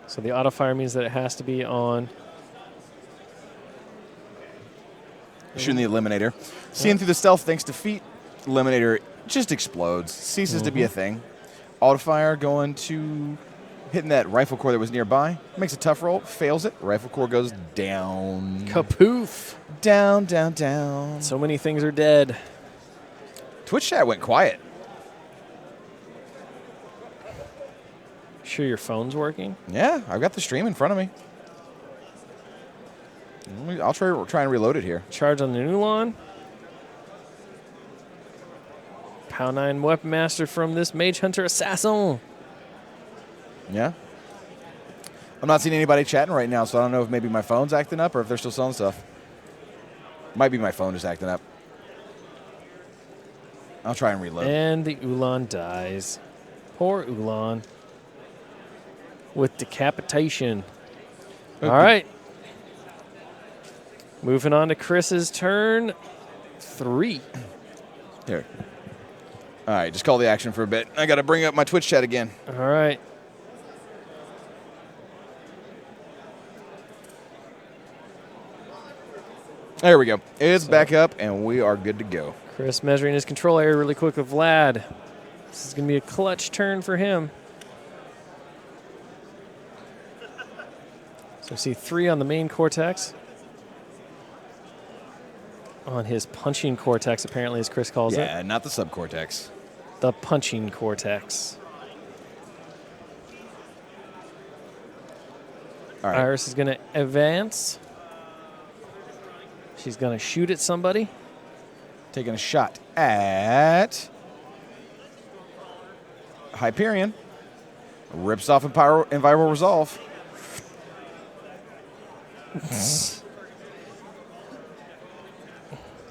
So the auto fire means that it has to be on. Shooting the Eliminator. Seeing through the stealth thanks to feet. Eliminator just explodes. Ceases to be a thing. Auto fire going to hitting that rifle core that was nearby. Makes a tough roll. Fails it. Rifle core goes down. Kapoof. Down, down, down. So many things are dead. Twitch chat went quiet. Sure your phone's working? Yeah, I've got the stream in front of me. I'll try and reload it here. Charge on the Nulon. Pound 9 Weapon Master from this Mage Hunter Assassin. Yeah. I'm not seeing anybody chatting right now, so I don't know if maybe my phone's acting up or if they're still selling stuff. Might be my phone just acting up. I'll try and reload. And the Ulan dies. Poor Ulan. With decapitation. All right. Moving on to Chris's turn 3. Here. All right, just call the action for a bit. I got to bring up my Twitch chat again. All right. There we go. It's back up, and we are good to go. Chris measuring his control area really quick with Vlad. This is going to be a clutch turn for him. So we see 3 on the main cortex. On his punching cortex, apparently, as Chris calls it. Yeah, not the subcortex. The punching cortex. All right. Iris is going to advance. She's going to shoot at somebody. Taking a shot at Hyperion. Rips off Enviral Resolve.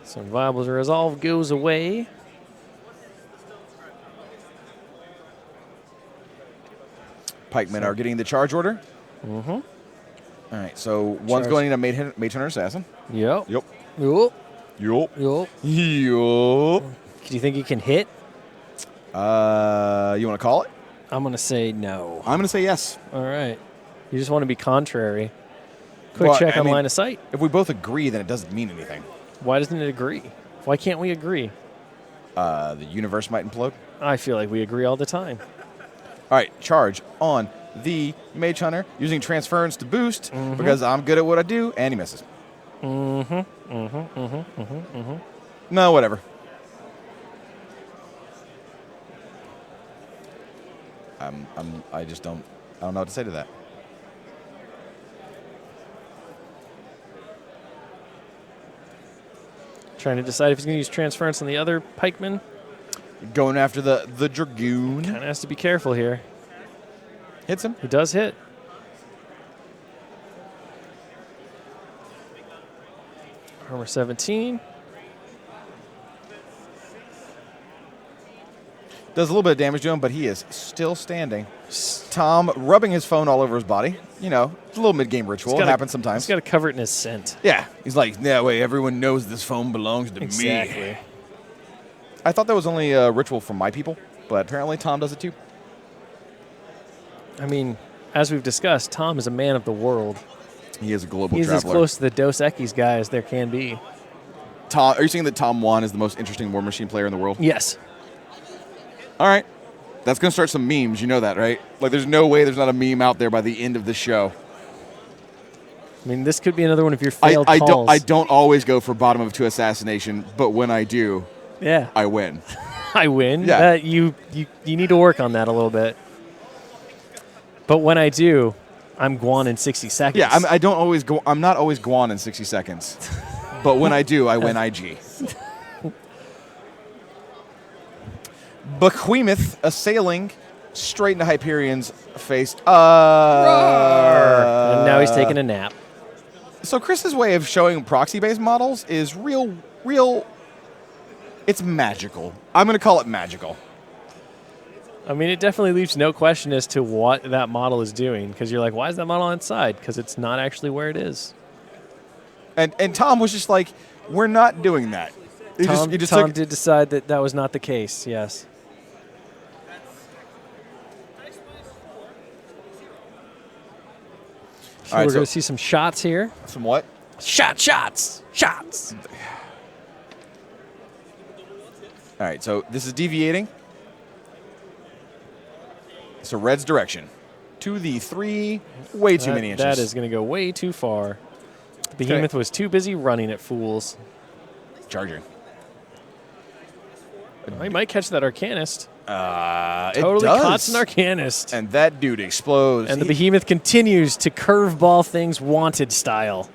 So Viable Resolve goes away. Pikemen are getting the charge order. Mm-hmm. All right, so one's Charge. going into Mage Hunter Assassin. Yep. Yep. Yup. Yup. Yup. Yup. Do you think he can hit? You want to call it? I'm going to say no. I'm going to say yes. All right. You just want to be contrary. Quick Well, check I on mean- line of sight. If we both agree, then it doesn't mean anything. Why doesn't it agree? Why can't we agree? The universe might implode. I feel like we agree all the time. All right, charge on the Mage Hunter using transference to boost because I'm good at what I do, and he misses. No, whatever. I don't know what to say to that. Trying to decide if he's going to use transference on the other pikeman. Going after the Dragoon. Kind of has to be careful here. Hits him. He does hit. Armor 17. Does a little bit of damage to him, but he is still standing. Tom rubbing his phone all over his body. You know, it's a little mid-game ritual. It happens sometimes. He's got to cover it in his scent. Yeah. He's like, that way everyone knows this phone belongs to me. Exactly. I thought that was only a ritual for my people, but apparently Tom does it too. I mean, as we've discussed, Tom is a man of the world. He is a global He's traveler. as close to the Dos Equis guy as there can be. Tom, are you saying that Tom Guan is the most interesting War Machine player in the world? Yes. All right. That's going to start some memes. You know that, right? Like, there's no way there's not a meme out there by the end of the show. I mean, this could be another one of your failed calls. I don't always go for bottom of 2 assassination, but when I do, yeah, I win. I win. Yeah. You need to work on that a little bit. But when I do, I'm Guan in 60 seconds. Yeah, I'm not always Guan in 60 seconds. But when I do, I win IG. Behemoth assailing straight into Hyperion's face. And now he's taking a nap. So Chris's way of showing proxy-based models is real. It's magical. I'm going to call it magical. I mean, it definitely leaves no question as to what that model is doing, because you're like, why is that model on its side? Because it's not actually where it is. And Tom was just like, we're not doing that. Tom did decide that that was not the case, yes. So we're going to see some shots here. Some what? Shots. All right, so this is deviating. So red's direction. To the 3, way too many inches. That is going to go way too far. The Behemoth was too busy running at fools. Charging. Oh, he might catch that Arcanist. Totally caught an Arcanist. And that dude explodes. And the Behemoth continues to curveball things wanted style.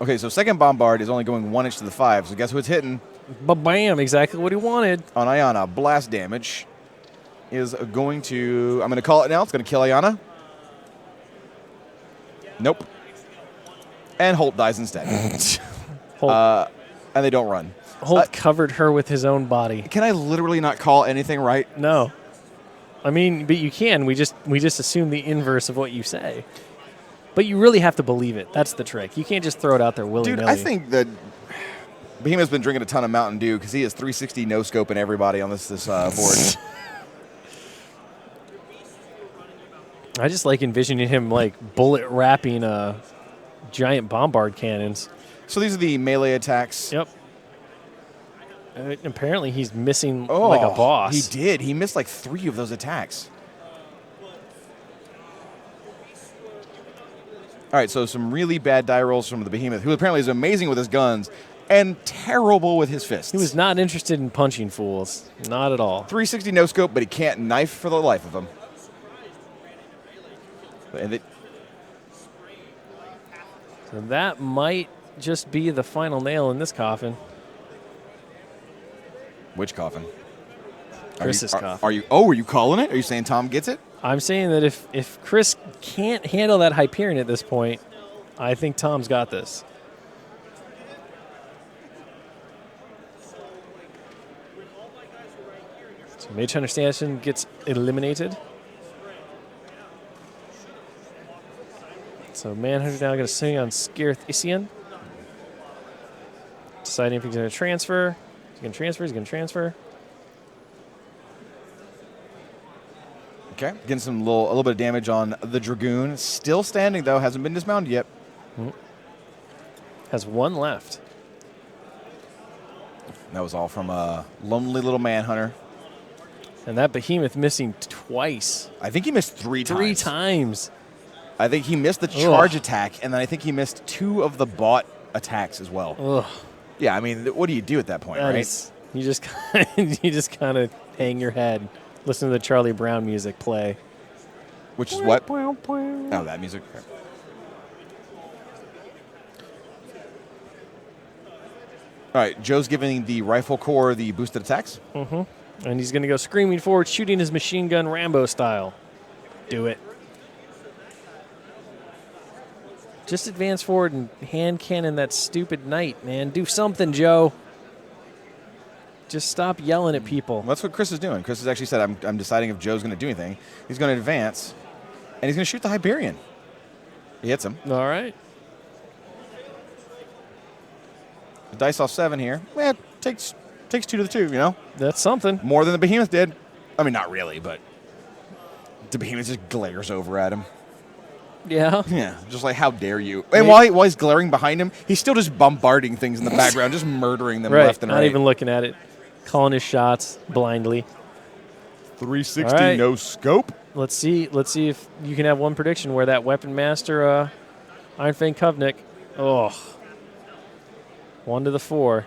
Okay, so second bombard is only going 1 inch to the 5. So guess who it's hitting? Ba-bam, exactly what he wanted. On Ayana, blast damage is going to, I'm going to call it now. It's going to kill Ayana. Nope. And Holt dies instead. Holt, and they don't run. Holt covered her with his own body. Can I literally not call anything right? No. I mean, but you can. We just assume the inverse of what you say. But you really have to believe it. That's the trick. You can't just throw it out there willy-nilly. Dude, I think that Behemoth's been drinking a ton of Mountain Dew because he has 360 no-scoping everybody on this board. I just like envisioning him like bullet wrapping giant bombard cannons. So these are the melee attacks. Yep. Apparently he's missing like a boss. He did. He missed like 3 of those attacks. All right, so some really bad die rolls from the Behemoth, who apparently is amazing with his guns and terrible with his fists. He was not interested in punching fools. Not at all. 360 no-scope, but he can't knife for the life of him. So that might just be the final nail in this coffin. Which coffin? Chris's coffin. Are you calling it? Are you saying Tom gets it? I'm saying that if Chris can't handle that Hyperion at this point, I think Tom's got this. So Mage Hunter Stanton gets eliminated. So Manhunter now going to swing on Scarith Isian. Deciding if he's going to transfer. He's going to transfer. Okay, getting a little bit of damage on the Dragoon. Still standing, though. Hasn't been dismounted yet. Has 1 left. That was all from a lonely little Manhunter. And that Behemoth missing twice. I think he missed 3 times. 3 times. I think he missed the charge attack, and then I think he missed 2 of the bot attacks as well. Ugh. Yeah, I mean, what do you do at that point, right? You just kind of hang your head. Listen to the Charlie Brown music play. Which is what? Oh, that music. All right, Joe's giving the rifle corps the boosted attacks. Mm-hmm. And he's going to go screaming forward, shooting his machine gun Rambo style. Do it. Just advance forward and hand cannon that stupid knight, man. Do something, Joe. Just stop yelling at people. Well, that's what Chris is doing. Chris has actually said, I'm deciding if Joe's going to do anything. He's going to advance, and he's going to shoot the Hyperion. He hits him. All right. The dice off 7 here. Well, takes 2 to the 2, you know? That's something. More than the Behemoth did. I mean, not really, but the Behemoth just glares over at him. Yeah. Yeah, just like, how dare you? And while he's glaring behind him, he's still just bombarding things in the background, just murdering them left and right. Not even looking at it. Calling his shots blindly. 360 All right. no scope. Let's see if you can have one prediction where that Weapon Master Iron Fang Kovnik. Oh. 1 to the 4.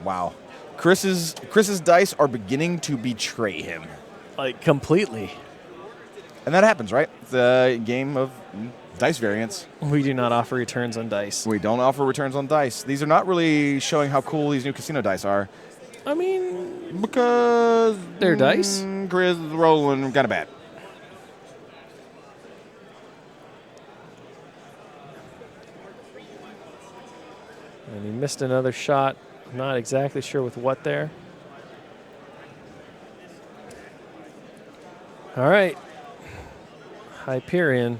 Wow. Chris's dice are beginning to betray him. Like, completely. And that happens, right? It's a game of dice variance. We do not offer returns on dice. We don't offer returns on dice. These are not really showing how cool these new casino dice are. I mean, Because they're dice. Chris is rolling kind of bad. And he missed another shot. I'm not exactly sure with what there. All right. Hyperion.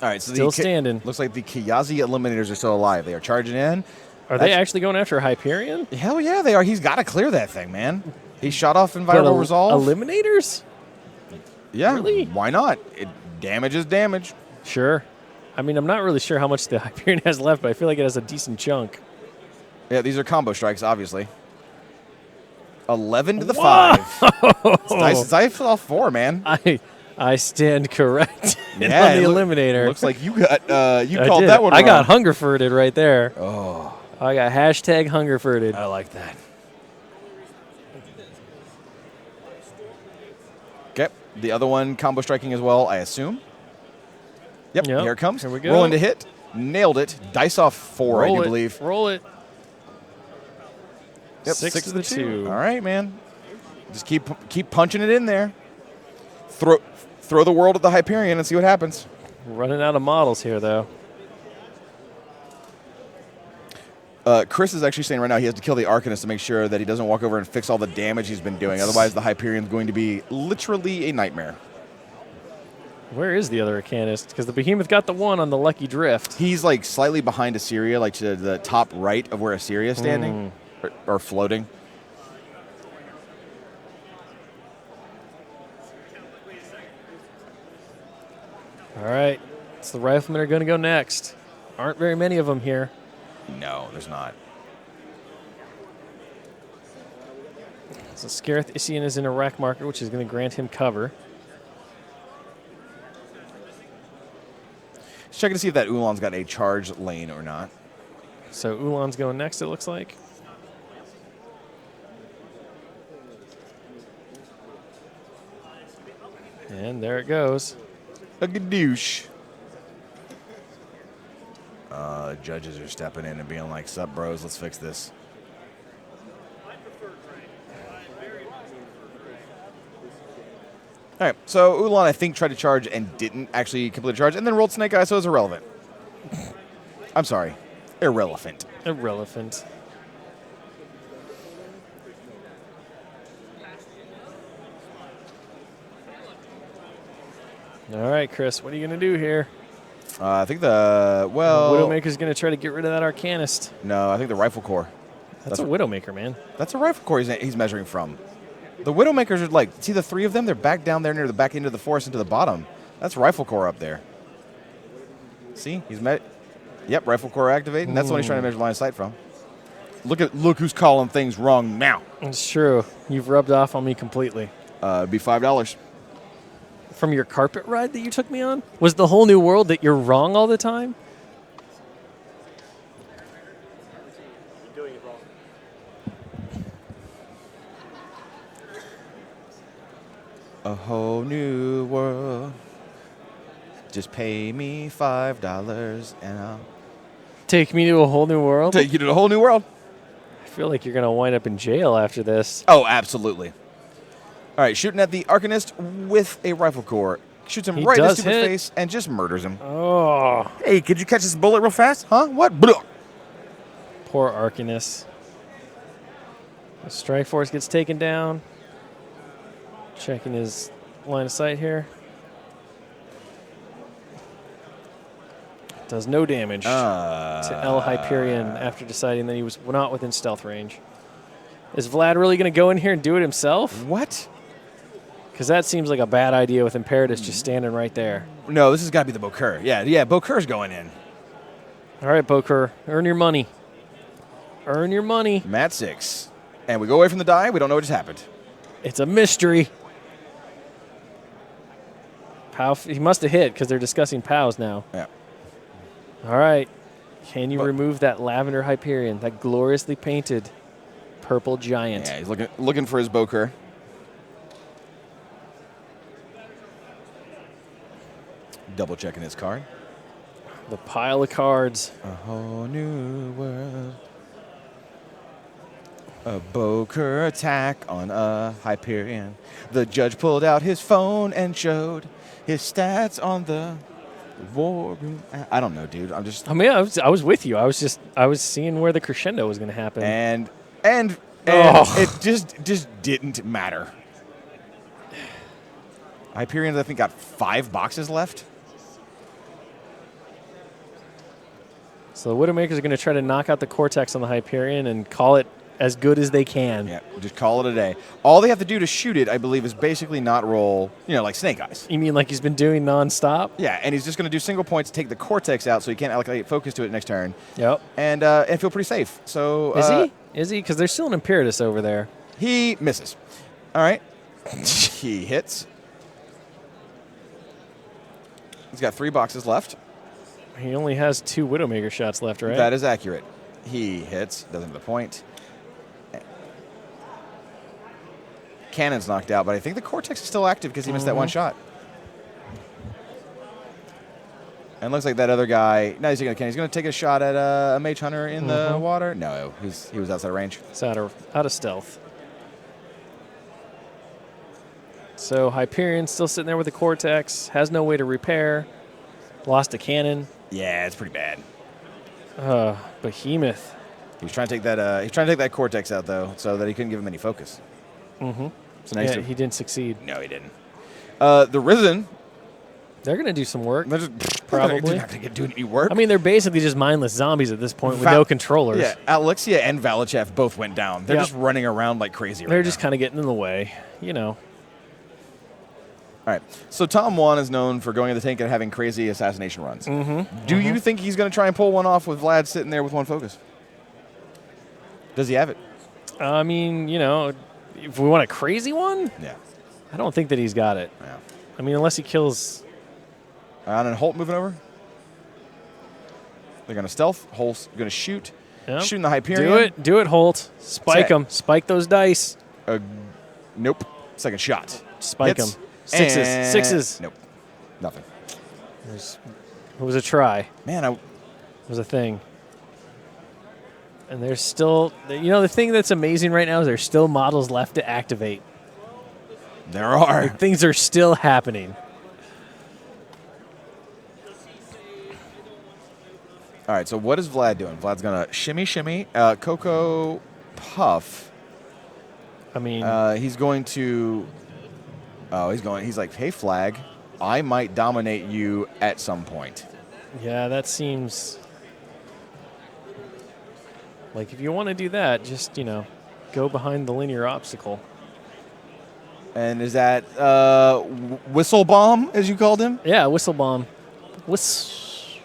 All right, so Still standing. Looks like the Kiyazi Eliminators are still alive. They are charging in. Are they actually going after Hyperion? Hell yeah, they are. He's got to clear that thing, man. He shot off Inviolable Resolve. Eliminators? Yeah, Really? why not? Damage is damage. Sure. I mean, I'm not really sure how much the Hyperion has left, but I feel like it has a decent chunk. Yeah, these are combo strikes, obviously. 11 to the 5. It's dice off 4, man. I stand correct on the it Eliminator. Looks like you got you I called did. that one I wrong. got Hungerforded right there. Oh, I got hashtag Hungerforded. I like that. Okay, the other one combo striking as well, I assume. Yep, here it comes. Here we go. Rolling to hit. Nailed it. Dice off 4, I do believe. Roll it. Yep, 6 to the 2. All right, man. Just keep punching it in there. Throw the world at the Hyperion and see what happens. Running out of models here, though. Chris is actually saying right now he has to kill the Arcanist to make sure that he doesn't walk over and fix all the damage he's been doing. Otherwise, the Hyperion's going to be literally a nightmare. Where is the other Arcanist? Because the Behemoth got the 1 on the Lucky Drift. He's like slightly behind Assyria, like to the top right of where Assyria is standing or floating. All right. So the Riflemen are going to go next. Aren't very many of them here. No, there's not. So Scareth Isian is in a rack marker, which is going to grant him cover. Just checking to see if that Ulan's got a charge lane or not. So Ulan's going next, it looks like. And there it goes. A gadoosh. Judges are stepping in and being like, sup, bros, let's fix this. All right, so Ulan, I think, tried to charge and didn't actually complete a charge, and then rolled Snake Eye, so it's irrelevant. I'm sorry. Irrelevant. Irrelevant. All right, Chris, what are you going to do here? I think well... Widowmaker's going to try to get rid of that Arcanist. No, I think the Rifle Corps. That's a Widowmaker, man. That's a Rifle Corps he's measuring from. The Widowmakers are like, see the 3 of them? They're back down there near the back end of the forest into the bottom. That's Rifle Corps up there. See? He's met. Yep, Rifle Corps activating. That's the one he's trying to measure line of sight from. Look who's calling things wrong now. It's true. You've rubbed off on me completely. It'd be $5. From your carpet ride that you took me on? Was the whole new world that you're wrong all the time? You're doing it wrong. A whole new world. Just pay me $5 and I'll Take me to a whole new world? take you to the whole new world. I feel like you're going to wind up in jail after this. Oh, absolutely. All right, shooting at the Arcanist with a Rifle Corps. Shoots him right in his stupid face and just murders him. Oh. Hey, could you catch this bullet real fast? Huh? What? Blah. Poor Arcanist. The Strike Force gets taken down. Checking his line of sight here. Does no damage to El Hyperion after deciding that he was not within stealth range. Is Vlad really going to go in here and do it himself? What? Because that seems like a bad idea with Imperatus just standing right there. No, this has got to be the Bokur. Yeah, Bokur's going in. All right, Bokur, earn your money. Earn your money. Mat 6. And we go away from the die. We don't know what just happened. It's a mystery. POW, he must have hit because they're discussing POWs now. Yeah. All right. Can you remove that lavender Hyperion, that gloriously painted purple giant? Yeah, he's looking for his Bokur. Double checking his card. The pile of cards. A whole new world. A Bokur attack on a Hyperion. The judge pulled out his phone and showed his stats on the war room. I don't know, dude. I'm just. I mean, I was with you. I was seeing where the crescendo was going to happen. And Oh. it just didn't matter. Hyperions, I think, got 5 boxes left. So the Widowmakers are going to try to knock out the Cortex on the Hyperion and call it as good as they can. Yeah, just call it a day. All they have to do to shoot it, I believe, is basically not roll, like Snake Eyes. You mean like he's been doing nonstop? Yeah, and he's just going to do single points, take the Cortex out so he can't allocate focus to it next turn. Yep. And feel pretty safe. So Is he? Is he? Because there's still an Imperatus over there. He misses. All right. He hits. He's got 3 boxes left. He only has 2 Widowmaker shots left, right? That is accurate. He hits. Doesn't have the point. Cannon's knocked out, but I think the Cortex is still active because he missed that one shot. And it looks like that other guy. No, he's going to take a shot at a Mage Hunter in the water. No, he was outside range. It's out of stealth. So Hyperion still sitting there with the Cortex. Has no way to repair. Lost a cannon. Yeah, it's pretty bad. Behemoth. He was trying to take that. He's trying to take that Cortex out though, so that he couldn't give him any focus. Mm-hmm. So nice. Yeah, he didn't succeed. No, he didn't. The Risen. They're going to do some work. They're just Probably. They're not going to do any work. I mean, they're basically just mindless zombies at this point with no controllers. Yeah, Alexia and Valachev both went down. They're Yep. just running around like crazy. They're just kind of getting in the way, All right. So Tom Guan is known for going in the tank and having crazy assassination runs. Do you think he's going to try and pull one off with Vlad sitting there with one focus? Does he have it? I mean, if we want a crazy one, Yeah. I don't think that he's got it. Yeah. I mean, unless he kills. And Holt moving over. They're going to stealth. Holt's going to shoot. Yep. Shooting the Hyperion. Do it, Holt. Spike him. Spike those dice. Nope. Second shot. Spike Hits. him. And Sixes. Nope. Nothing. It was a try. Man, It was a thing. And there's still, the thing that's amazing right now is there's still models left to activate. there are. Things are still happening. All right, so what is Vlad doing? Vlad's going to shimmy. Coco Puff. I mean, He's going to. He's like, hey, Flag, I might dominate you at some point. yeah, that seems like if you want to do that, just, go behind the linear obstacle. And is that Whistle Bomb, as you called him? Yeah, Whistle Bomb. Whistle.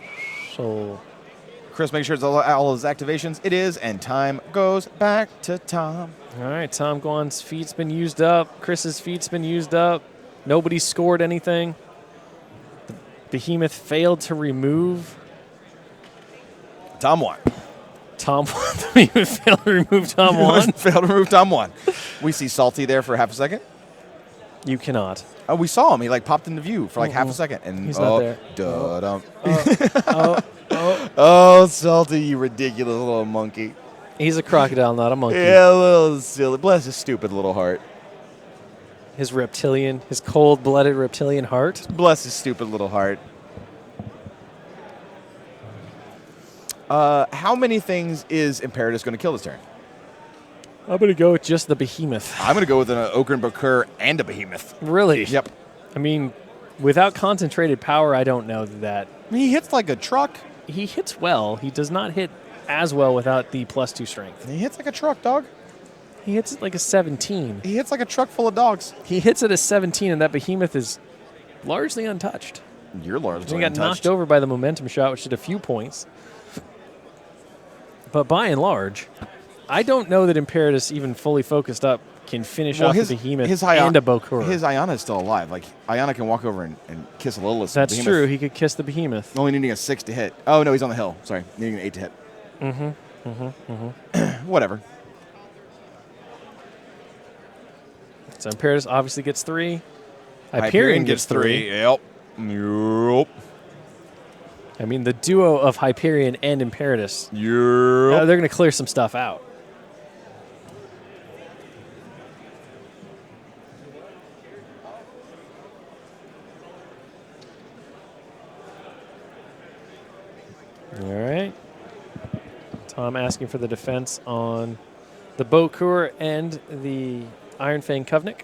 Chris, make sure it's all his activations. It is, and time goes back to Tom. All right, Tom Guan's feet's been used up. Chris's feet's been used up. Nobody scored anything. The Behemoth failed to remove. Tom won. The Behemoth failed to remove Tom Guan. Failed to remove Tom won. We see Salty there for half a second. You cannot. Oh, we saw him. He popped into view for half a second, and He's not there. Da-dum. Oh, Salty, you ridiculous little monkey. he's a crocodile, not a monkey. Yeah, a little silly. Bless his stupid little heart. His cold-blooded reptilian heart. Bless his stupid little heart. How many things is Imperatus going to kill this turn? I'm going to go with just the Behemoth. I'm going to go with an Okran Bokur and a Behemoth. Really? Yep. I mean, without concentrated power, I don't know that. He hits like a truck. He hits well. He does not hit as well without the +2 strength. He hits like a truck, dog. He hits it like a 17. He hits like a truck full of dogs. He hits it a 17, and that Behemoth is largely untouched. You're largely He got untouched. knocked over by the momentum shot, which did a few points. But by and large, I don't know that Imperatus, even fully focused up, can finish off the Behemoth and a Bokura. His Iana is still alive. Like, Iana can walk over and kiss a Lilith. That's true. He could kiss the Behemoth. Only needing a 6 to hit. Oh, no, he's on the hill. Sorry. Needing an 8 to hit. Whatever. So Imperatus obviously gets 3. Hyperion gets 3. Yep. I mean, the duo of Hyperion and Imperatus, Yep. they're going to clear some stuff out. All right. Tom asking for the defense on the Bokura and the Iron Fang Covenant.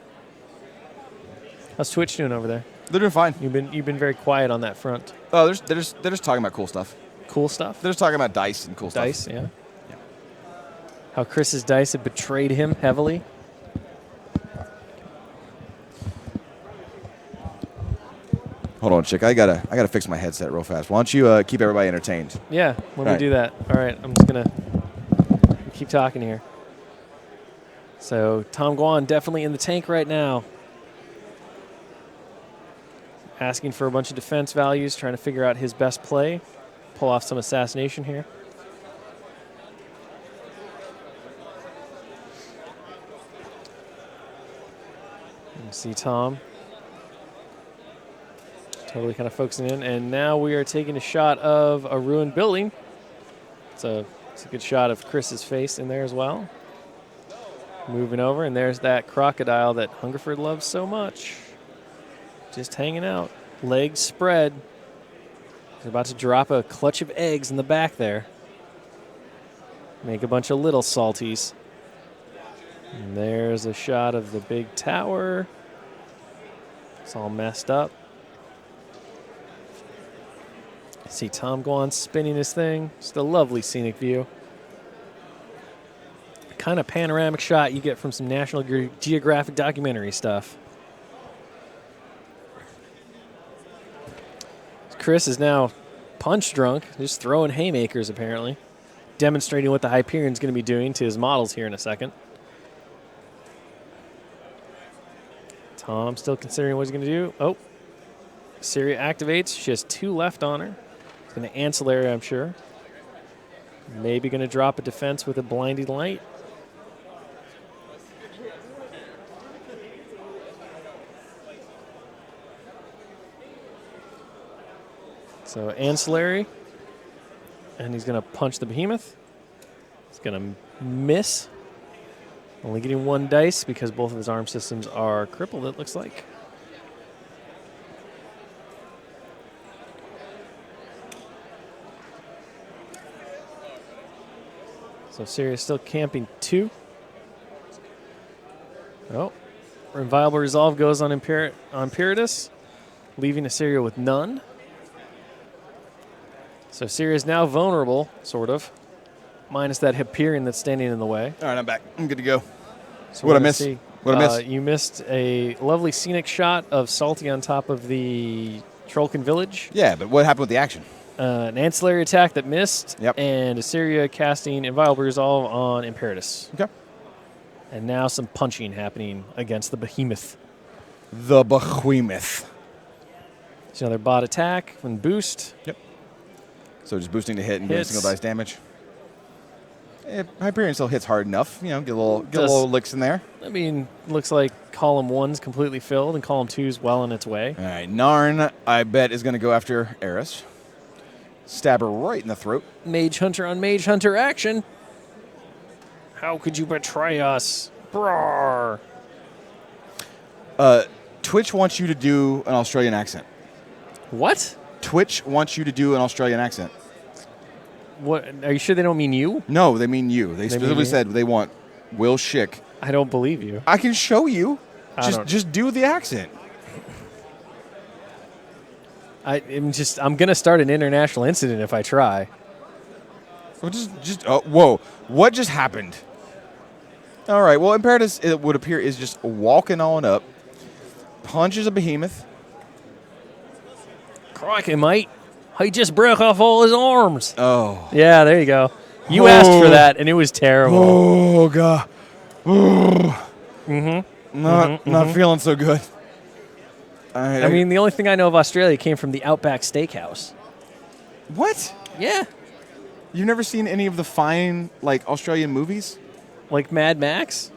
How's Twitch doing over there? They're doing fine. You've been very quiet on that front. Oh, they're just talking about cool stuff. Cool stuff? They're just talking about dice and cool stuff. Dice, yeah. How Chris's dice had betrayed him heavily. Hold on, Chick. I gotta fix my headset real fast. Why don't you keep everybody entertained? Yeah, let me right. do that. All right, I'm just gonna keep talking here. So Tom Guan definitely in the tank right now. Asking for a bunch of defense values, trying to figure out his best play. Pull off some assassination here. You see Tom totally kind of focusing in. And now we are taking a shot of a ruined building. It's a good shot of Chris's face in there as well. Moving over, and there's that crocodile that Hungerford loves so much. Just hanging out. Legs spread. He's about to drop a clutch of eggs in the back there. Make a bunch of little salties. And there's a shot of the big tower. It's all messed up. See Tom Guan spinning his thing. Just a lovely scenic view. Kind of panoramic shot you get from some National Geographic documentary stuff. Chris is now punch drunk, just throwing haymakers apparently, demonstrating what the Hyperion's going to be doing to his models here in a second. Tom still considering what he's going to do. Oh, Syria activates. She has 2 left on her. It's going to ancillary, I'm sure. Maybe going to drop a defense with a blinding light. So ancillary, and he's going to punch the Behemoth. He's going to miss. Only getting 1 dice because both of his arm systems are crippled, it looks like. So Syria's still camping 2. Oh, Inviolable Resolve goes on Imperatus, leaving Assyria with none. So Syria is now vulnerable, sort of, minus that Hyperion that's standing in the way. All right, I'm back. I'm good to go. So What'd I miss? What'd I miss? You missed a lovely scenic shot of Salty on top of the Trollkin village. Yeah, but what happened with the action? An ancillary attack that missed. Yep. And Assyria casting Inviolable Resolve on Imperatus. Okay. And now some punching happening against the Behemoth. The Behemoth. So another bot attack and boost. Yep. So just boosting the hit and doing single dice damage. Hyperion still hits hard enough. You know, get a little licks in there. I mean, looks like column 1's completely filled and column 2's well on its way. All right, Narn, I bet, is going to go after Eris. Stab her right in the throat. Mage Hunter on Mage Hunter action. How could you betray us? Brawr. Twitch wants you to do an Australian accent. What? Twitch wants you to do an Australian accent. What? Are you sure they don't mean you? No, they mean you. They specifically said they want Will Shick. I don't believe you. I can show you. Just do the accent. I'm gonna start an international incident if I try. Well, whoa! What just happened? All right. Well, Imperatus, it would appear, is just walking on up, punches a Behemoth. Crikey, mate! He just broke off all his arms. Oh. Yeah, there you go. You asked for that, and it was terrible. Oh god. Not feeling so good. I mean, the only thing I know of Australia came from the Outback Steakhouse. what? Yeah. You've never seen any of the fine like Australian movies? Like Mad Max?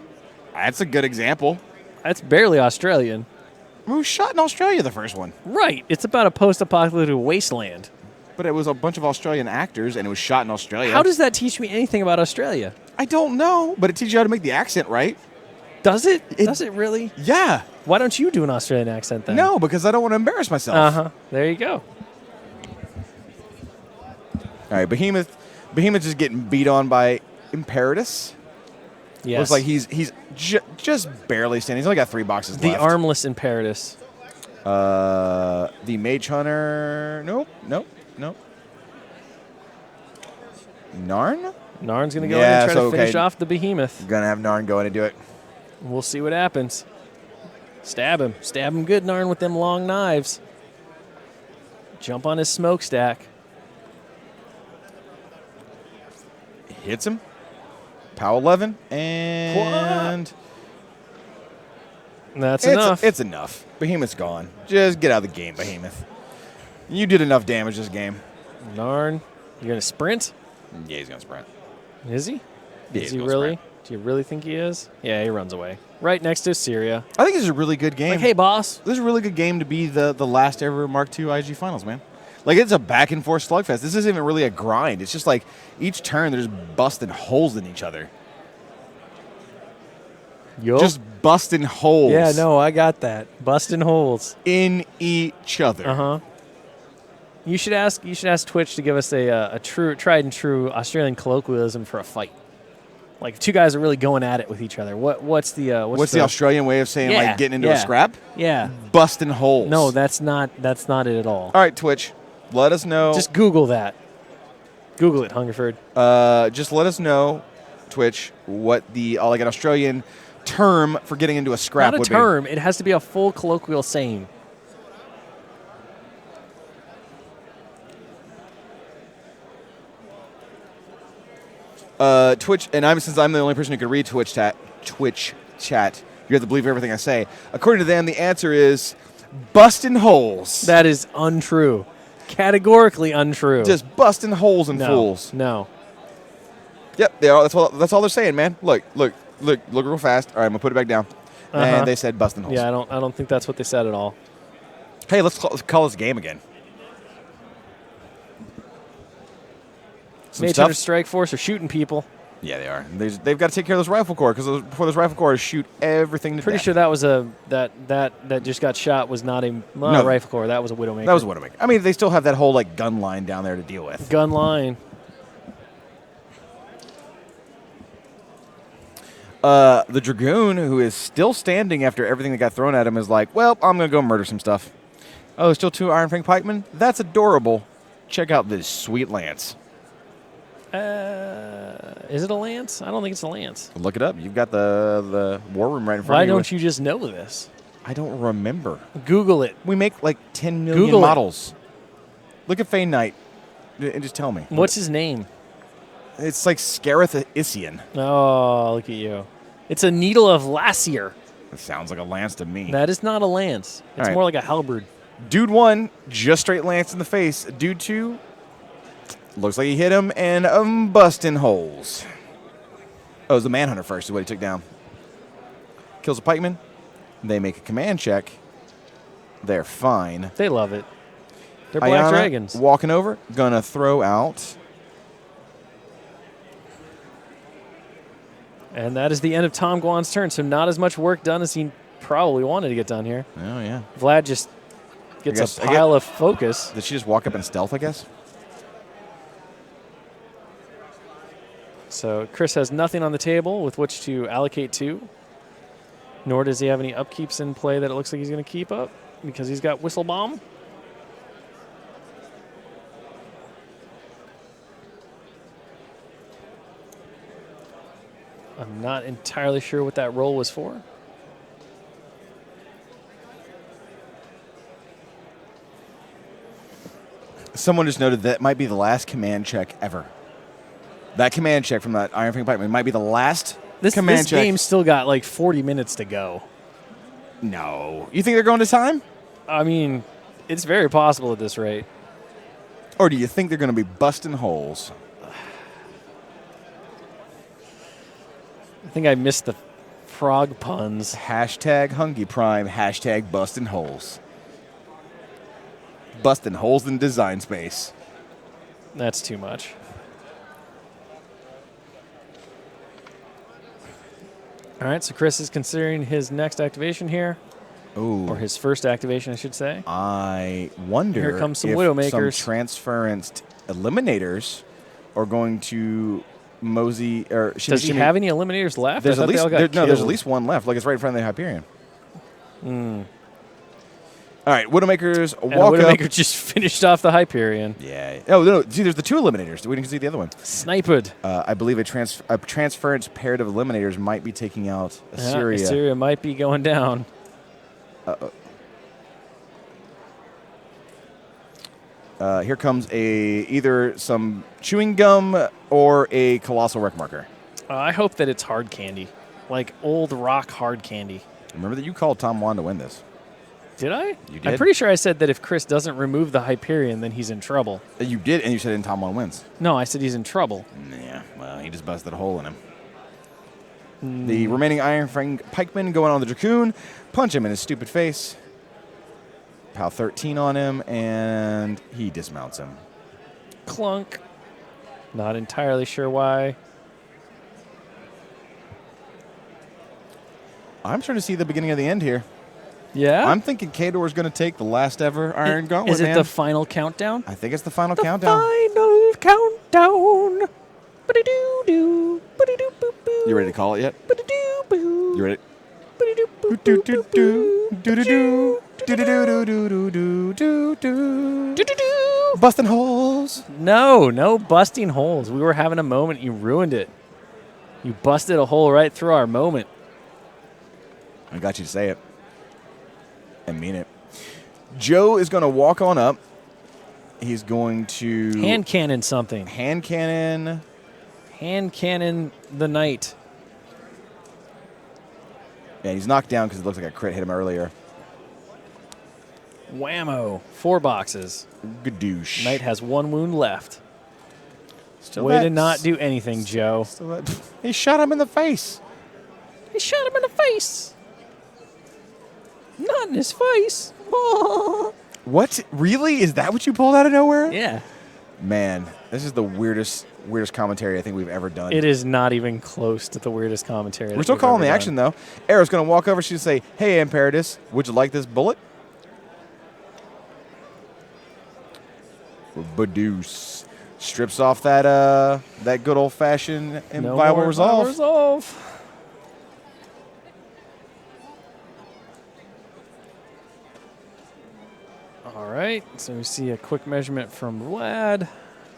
That's a good example. That's barely Australian. It was shot in Australia, the first one, Right. It's about a post-apocalyptic wasteland. but it was a bunch of Australian actors, and it was shot in Australia. How does that teach me anything about Australia? I don't know, but it teaches you how to make the accent right. Does it? Does it really? Yeah. Why don't you do an Australian accent then? No, because I don't want to embarrass myself. Uh-huh. There you go. All right, Behemoth just getting beat on by Imperatus. Yes. Looks like he's just barely standing. He's only got 3 boxes the left. armless Imperatus. The Mage Hunter. Nope. Narn? Narn's going to go in Yeah, and try so, to finish okay. off the Behemoth. Gonna have Narn go in and do it. We'll see what happens. Stab him. Stab him good, Narn, with them long knives. Jump on his smokestack. Hits him. Pow 11. And That's enough. It's enough. Behemoth's gone. Just get out of the game, Behemoth. You did enough damage this game. Narn, you going to sprint? Yeah, he's gonna sprint. Is he? Yeah, Is he's he gonna really? sprint. Do you really think he is? Yeah, he runs away. Right next to Syria. I think this is a really good game. Like, hey, boss. This is a really good game to be the last ever Mark II IG Finals, man. Like, it's a back and forth slugfest. This isn't even really a grind. It's just like each turn they're just busting holes in each other. Yo. Just busting holes. Yeah, no, I got that. Busting holes. In each other. Uh-huh. You should ask Twitch to give us a true, tried and true Australian colloquialism for a fight. Like, if two guys are really going at it with each other. What's the Australian way of saying like getting into a scrap? Yeah. Busting holes. No, that's not it at all. All right, Twitch. Let us know. Just Google that. Google it, Hungerford. Just let us know, Twitch, what the like an Australian term for getting into a scrap Not a would term. It has to be a full colloquial saying. be. Twitch, and since I'm the only person who can read Twitch chat, you have to believe everything I say. According to them, the answer is busting holes. That is untrue. Categorically untrue. Just busting holes and no, fools. No. Yep, they are. That's all they're saying, man. Look real fast. All right, I'm gonna put it back down. And they said busting holes. Yeah, I don't think that's what they said at all. Hey, let's call this game again. Mage Hunter Strike Force are shooting people. Yeah, they are. They've got to take care of this rifle corps because before this rifle corps shoot everything to Pretty death. sure that was that just got shot was not a rifle corps. That was a Widowmaker. That was a Widowmaker. I mean, they still have that whole like gun line down there to deal with. Gun line. The Dragoon, who is still standing after everything that got thrown at him, is like, well, I'm going to go murder some stuff. Oh, still 2 Iron Fang Pikemen? That's adorable. Check out this sweet lance. Is it a lance? I don't think it's a lance. Look it up. You've got the war room right in front Why of you. don't you just know this? I don't remember. Google it. We make like 10 million Google models. Look at Fane Knight and just tell me. What's his name? It's like Scarith Isian. Oh, look at you. It's a needle of Lassier. It sounds like a lance to me. That is not a lance. It's All right. more like a halberd. Dude 1, just straight lance in the face. Dude 2, looks like he hit him and busting holes. Oh, it was the Manhunter first is what he took down. Kills a pikeman. They make a command check. They're fine. They love it. They're black Ayana dragons. Walking over, gonna throw out. And that is the end of Tom Guan's turn, so not as much work done as he probably wanted to get done here. Oh, yeah. Vlad just gets a pile of focus. Did she just walk up in stealth, I guess? So Chris has nothing on the table with which to allocate to, nor does he have any upkeeps in play that it looks like he's going to keep up because he's got Whistle Bomb. I'm not entirely sure what that roll was for. Someone just noted that might be the last command check ever. That command check from that Iron Finger Pikeman might be the last This command check. game's still got like 40 minutes to go. No. You think they're going to time? I mean, it's very possible at this rate. Or do you think they're going to be busting holes? I think I missed the frog puns. Hashtag Hungy Prime. Hashtag busting holes. Busting holes in design space. That's too much. All right, so Chris is considering his next activation here. Ooh. Or his first activation, I should say. I wonder Here comes some if Widowmakers. some transferenced eliminators are going to mosey or Does he have any eliminators left? There's I at thought they least all got there's at killed. least one left. Like it's right in front of the Hyperion. All right, Widowmakers And walk the up. Widowmaker just finished off the Hyperion. Yeah. Oh no! See, there's the two eliminators. We didn't see the other one. Sniped. I believe a transference paired of eliminators might be taking out Assyria. Assyria might be going down. Here comes either some chewing gum or a colossal wreck marker. I hope that it's hard candy, like old rock hard candy. Remember that you called Tom Guan to win this. Did I? You did. I'm pretty sure I said that if Chris doesn't remove the Hyperion, then he's in trouble. You did, and you said Tom Guan wins. No, I said he's in trouble. Yeah, well, he just busted a hole in him. The remaining Iron Fang Pikemen going on the Dracoon, punch him in his stupid face. Pow 13 on him, and he dismounts him. Clunk. Not entirely sure why. I'm starting to see the beginning of the end here. Yeah? I'm thinking Kador is going to take the last ever Iron Gauntlet. Is it man. the final countdown? I think it's the final countdown. Final countdown. Ba-da-doo-doo. Ba-da-doo-boo-boo. You ready to call it yet? Ba-da-doo-boo. You ready? Ba-da-doo-boo-boo-boo. Do-do-do. Busting holes. No busting holes. We were having a moment. You ruined it. You busted a hole right through our moment. I got you to say it. I mean it. Joe is going to walk on up. He's going to Hand cannon something. hand cannon. Hand cannon the knight. Yeah, he's knocked down because it looks like a crit hit him earlier. Whammo. 4 boxes. Gadoosh. Knight has 1 wound left. Still Way to that- not do anything, Joe. still that- He shot him in the face. He shot him in the face. Not in his face. What? Really? Is that what you pulled out of nowhere? Yeah. Man, this is the weirdest commentary I think we've ever done. It is not even close to the weirdest commentary. We're still calling the action, though. Arrow's going to walk over. She's going to say, hey, Imperatus, would you like this bullet? Badoosh. Strips off that good old-fashioned inviolable resolve. All right, so we see a quick measurement from Vlad,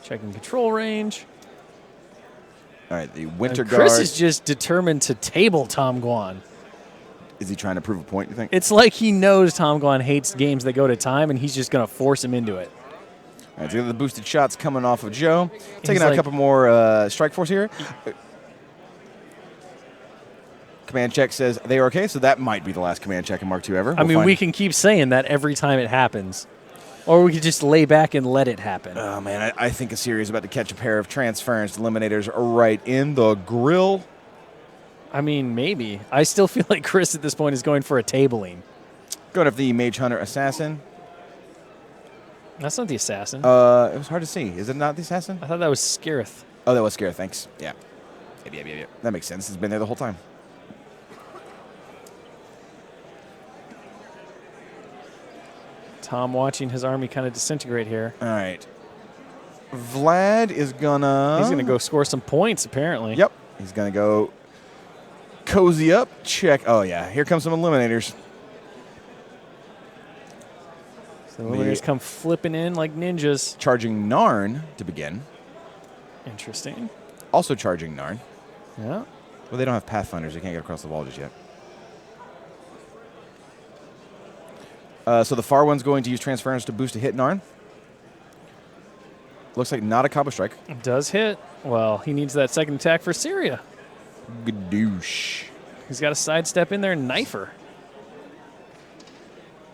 checking control range. All right, the Winter And Guard. Chris is just determined to table Tom Guan. Is he trying to prove a point, you think? It's like he knows Tom Guan hates games that go to time, and he's just going to force him into it. All right, so the boosted shots coming off of Joe. Taking out like- a couple more strike force here. Command check says they are okay, so that might be the last command check in Mark II ever. I mean, we can keep saying that every time it happens. Or we could just lay back and let it happen. Oh, man, I think Assyria is about to catch a pair of transference eliminators right in the grill. I mean, maybe. I still feel like Chris at this point is going for a tabling. Going up the Mage Hunter Assassin. That's not the assassin. It was hard to see. Is it not the Assassin? I thought that was Scarith. Oh, that was Scare, thanks. Yeah. Yeah. That makes sense. It's been there the whole time. Tom watching his army kind of disintegrate here. All right. Vlad is gonna... He's going to go score some points, apparently. Yep. He's going to go cozy up. Check. Oh, yeah. Here comes some eliminators. So the eliminators come flipping in like ninjas. Charging Narn to begin. Interesting. Also charging Narn. Yeah. Well, they don't have Pathfinders. They can't get across the wall just yet. So the far one's going to use Transference to boost a hit Narn. Looks like not a combo strike. Does hit. Well, he needs that second attack for Syria. Gadoosh. He's got to sidestep in there and knife her.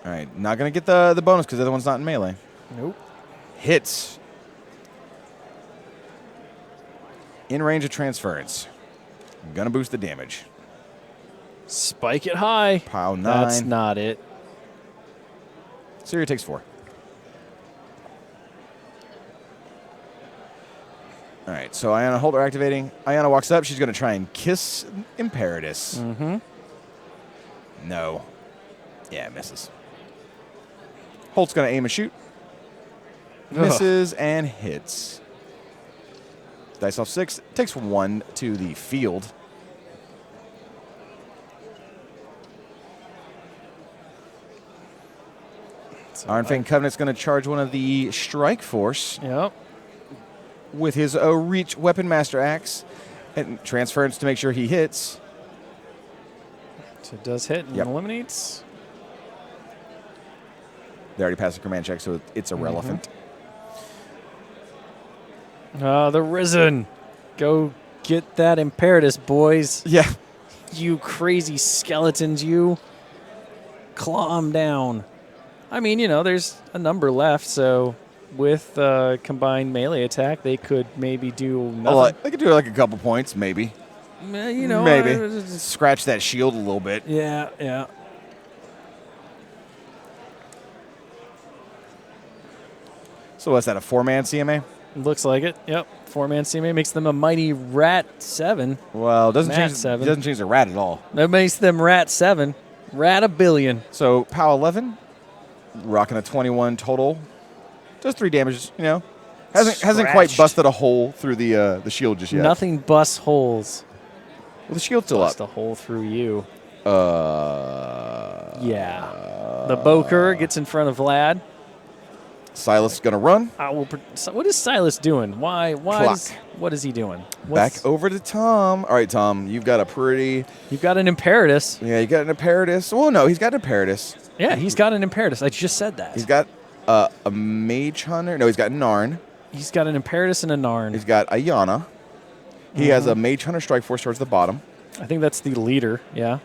All right, not going to get the bonus because the other one's not in melee. Nope. Hits. In range of transference. Gonna boost the damage. Spike it high. Pow 9. That's not it. Syria takes 4. All right, so Iona Holder activating. Iona walks up. She's going to try and kiss Imperatus. Mm-hmm. No. Yeah, misses. Holt's going to aim and shoot. Misses and hits. Dice off 6. Takes 1 to the field. Iron Fang Covenant's going to charge one of the Strike Force. Yep. With his Reach Weapon Master Axe and transference to make sure he hits. So it does hit and eliminates. They already passed the command check, so it's irrelevant. The Risen. Go get that Imperatus, boys. Yeah. You crazy skeletons, you. Claw him down. I mean, you know, there's a number left, so with combined melee attack, they could maybe do nothing. They could do like a couple points, maybe. You know, maybe. Scratch that shield a little bit. Yeah, yeah. So what's that, a 4-man CMA? Looks like it. Yep. 4-man CMA makes them a mighty Rat 7. Well, it doesn't Mat change 7. It doesn't change the rat at all. That makes them Rat 7. Rat a billion. So POW 11, rocking a 21 total. Does 3 damage, you know. Hasn't quite busted a hole through the shield just yet. Nothing busts holes. Well, the shield's still Bust up. a hole through you. Yeah. The Boker gets in front of Vlad. Silas is going to run. What is Silas doing? Why? What is he doing? Back over to Tom. All right, Tom, you've got a pretty... You've got an Imperatus. Yeah, you got an Imperatus. Oh, no, he's got an Imperatus. Yeah, he's got an Imperatus. I just said that. He's got a Mage Hunter. No, he's got Narn. He's got an Imperatus and a Narn. He's got Ayana. He has a Mage Hunter Strike Force towards the bottom. I think that's the leader, yeah.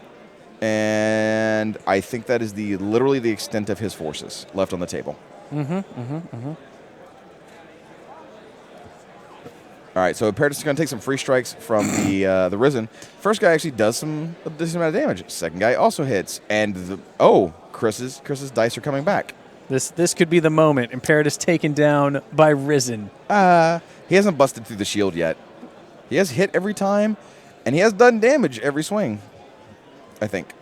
And I think that is literally the extent of his forces left on the table. All right, so Imperatus is going to take some free strikes from the Risen. First guy actually does a decent amount of damage. Second guy also hits. And, Chris's dice are coming back. This could be the moment. Imperatus taken down by Risen. He hasn't busted through the shield yet. He has hit every time, and he has done damage every swing, I think.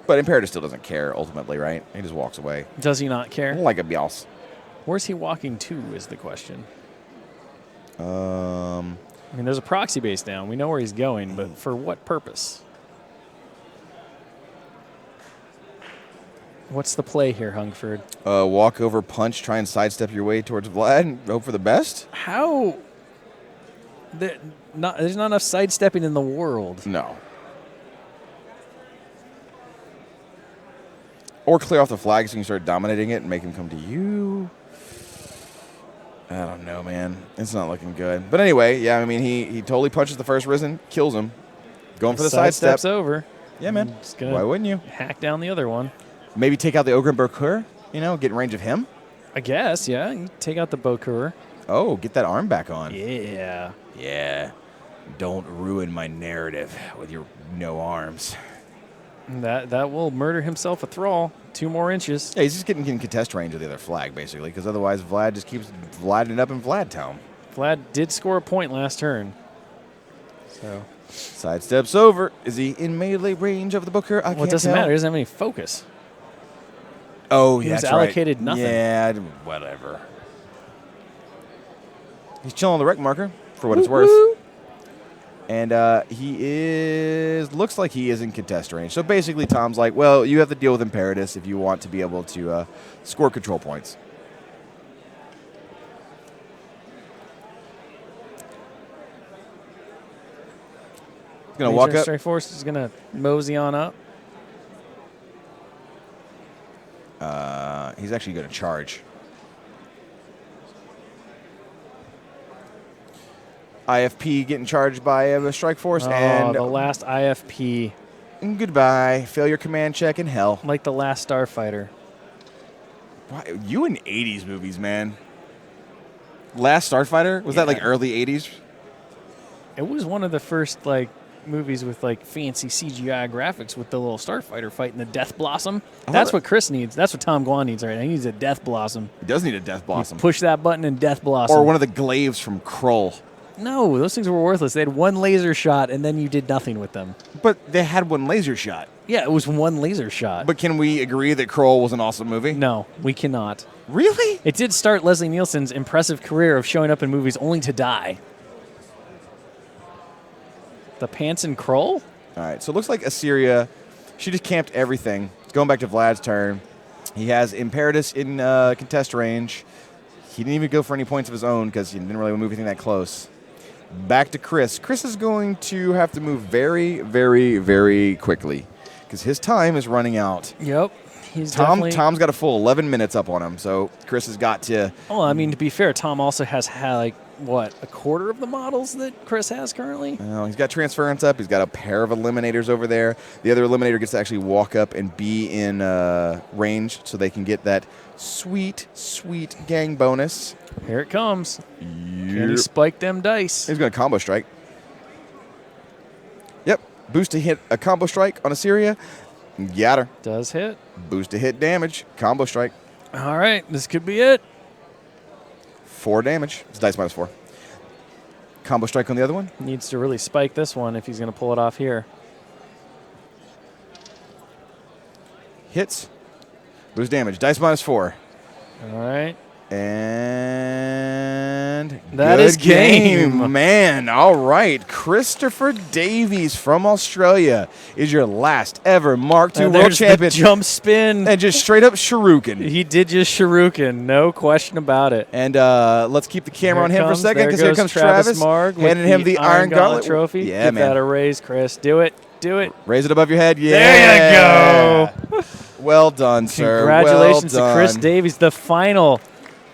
But Imperatus still doesn't care, ultimately, right? He just walks away. Does he not care? Like a bios. Where's he walking to is the question. I mean, there's a proxy base down. We know where he's going, but for what purpose? What's the play here, Hungerford? Walk over, punch, try and sidestep your way towards Vlad and hope for the best? How? There's not enough sidestepping in the world. No. Or clear off the flag so you can start dominating it and make him come to you. I don't know, man. It's not looking good. But anyway, yeah, I mean, he totally punches the first Risen, kills him. Going for the sidestep. Sidesteps over. Yeah, man. Why wouldn't you? Hack down the other one. Maybe take out the Ogre and Bokur, get in range of him. I guess, yeah. You take out the Bokur. Oh, get that arm back on. Yeah. Yeah. Don't ruin my narrative with your no arms. That will murder himself a thrall. 2 more inches. Yeah, he's just getting in contest range of the other flag, basically, because otherwise Vlad just keeps Vlading it up in Vlad Town. Vlad did score a point last turn. So sidesteps over. Is he in melee range of the Booker? Well, it doesn't matter. He doesn't have any focus. Oh, yeah, that's right. He was allocated nothing. Yeah, whatever. He's chilling on the wreck marker, for what it's worth. And looks like he is in contest range. So basically, Tom's like, well, you have to deal with Imperatus if you want to be able to score control points. He's going to walk up. Strike Force is going to mosey on up. He's actually going to charge. IFP getting charged by a strike force, and the last IFP, goodbye. Failure command check in hell. like the last Starfighter. Why, you in 80s movies, man. Last Starfighter? Was that like early 80s? It was one of the first like movies with like fancy CGI graphics with the little Starfighter fighting the Death Blossom. That's what Chris needs. That's what Tom Guan needs right now. He needs a Death Blossom. He does need a Death Blossom. Push that button and Death Blossom. Or one of the glaives from Krull. No, those things were worthless. They had one laser shot and then you did nothing with them. But they had one laser shot. Yeah, it was one laser shot. But can we agree that Krull was an awesome movie? No, we cannot. Really? It did start Leslie Nielsen's impressive career of showing up in movies only to die. The Pants and Krull? All right, so it looks like Assyria, she just camped everything. It's going back to Vlad's turn. He has Imperatus in contest range. He didn't even go for any points of his own because he didn't really move anything that close. Back to Chris. Chris is going to have to move very, very, very quickly because his time is running out. Yep. He's definitely... Tom's got a full 11 minutes up on him, so Chris has got to... Oh, I mean, to be fair, Tom also has had, like, what, a quarter of the models that Chris has currently? Well, he's got transference up. He's got a pair of eliminators over there. The other eliminator gets to actually walk up and be in range so they can get that sweet, sweet gang bonus. Here it comes. Can he spike them dice? He's going to combo strike. Yep. Boost to hit a combo strike on Assyria. Got her. Does hit. Boost to hit damage. Combo strike. All right. This could be it. 4 damage. It's dice minus 4. Combo strike on the other one. Needs to really spike this one if he's going to pull it off here. Hits. Boost damage. Dice minus 4. All right. And that good is game. Man. All right. Christopher Davies from Australia is your last ever Mark II World Champion. Jump spin. And just straight up shuriken. He did just shuriken. No question about it. And let's keep the camera on him for a second because here comes Travis Marg handing him the Iron Gauntlet trophy. Yeah, Give man. that a raise, Chris. Do it. Do it. Raise it above your head. Yeah. There you go. Well done, sir. Congratulations well to Chris Davies, the final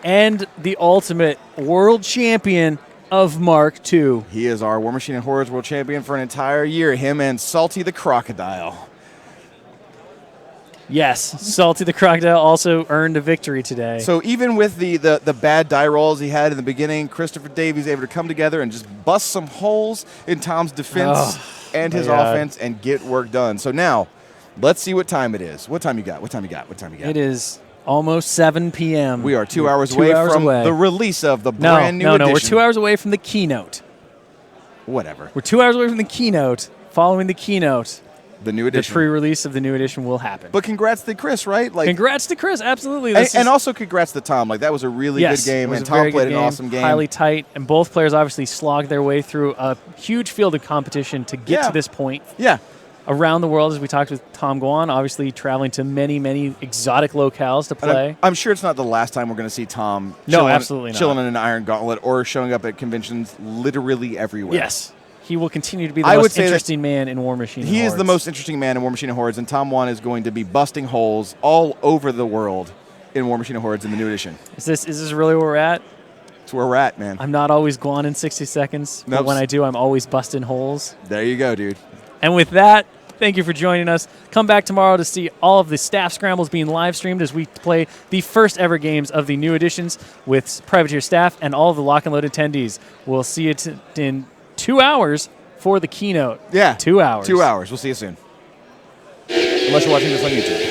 and the ultimate world champion of Mark II. He is our War Machine and Hordes World Champion for an entire year. Him and Salty the Crocodile. Yes, Salty the Crocodile also earned a victory today. So even with the bad die rolls he had in the beginning, Christopher Davies able to come together and just bust some holes in Tom's defense and his offense and get work done. So now, let's see what time it is. What time you got? What time you got? What time you got? It is almost 7 p.m. We are 2 hours away from the release of the brand new edition. No, we're 2 hours away from the keynote. Whatever. We're 2 hours away from the keynote. Following the keynote, the new edition. The pre-release of the new edition will happen. But congrats to Chris, right? Like, congrats to Chris, absolutely. And also congrats to Tom. Like, that was a really good game, and Tom played an awesome game. Highly tight, and both players obviously slogged their way through a huge field of competition to get to this point. Yeah. Around the world, as we talked with Tom Guan, obviously traveling to many, many exotic locales to play. I'm sure it's not the last time we're going to see Tom absolutely not. Chilling in an Iron Gauntlet or showing up at conventions literally everywhere. Yes. He will continue to be the most interesting man in War Machine and Hordes. He is the most interesting man in War Machine and Hordes, and Tom Guan is going to be busting holes all over the world in War Machine and Hordes in the new edition. Is this really where we're at? It's where we're at, man. I'm not always Guan in 60 seconds, but when I do, I'm always busting holes. There you go, dude. And with that, thank you for joining us. Come back tomorrow to see all of the staff scrambles being live streamed as we play the first ever games of the new editions with Privateer staff and all of the Lock and Load attendees. We'll see you in 2 hours for the keynote. Yeah. 2 hours. 2 hours. We'll see you soon. Unless you're watching this on YouTube.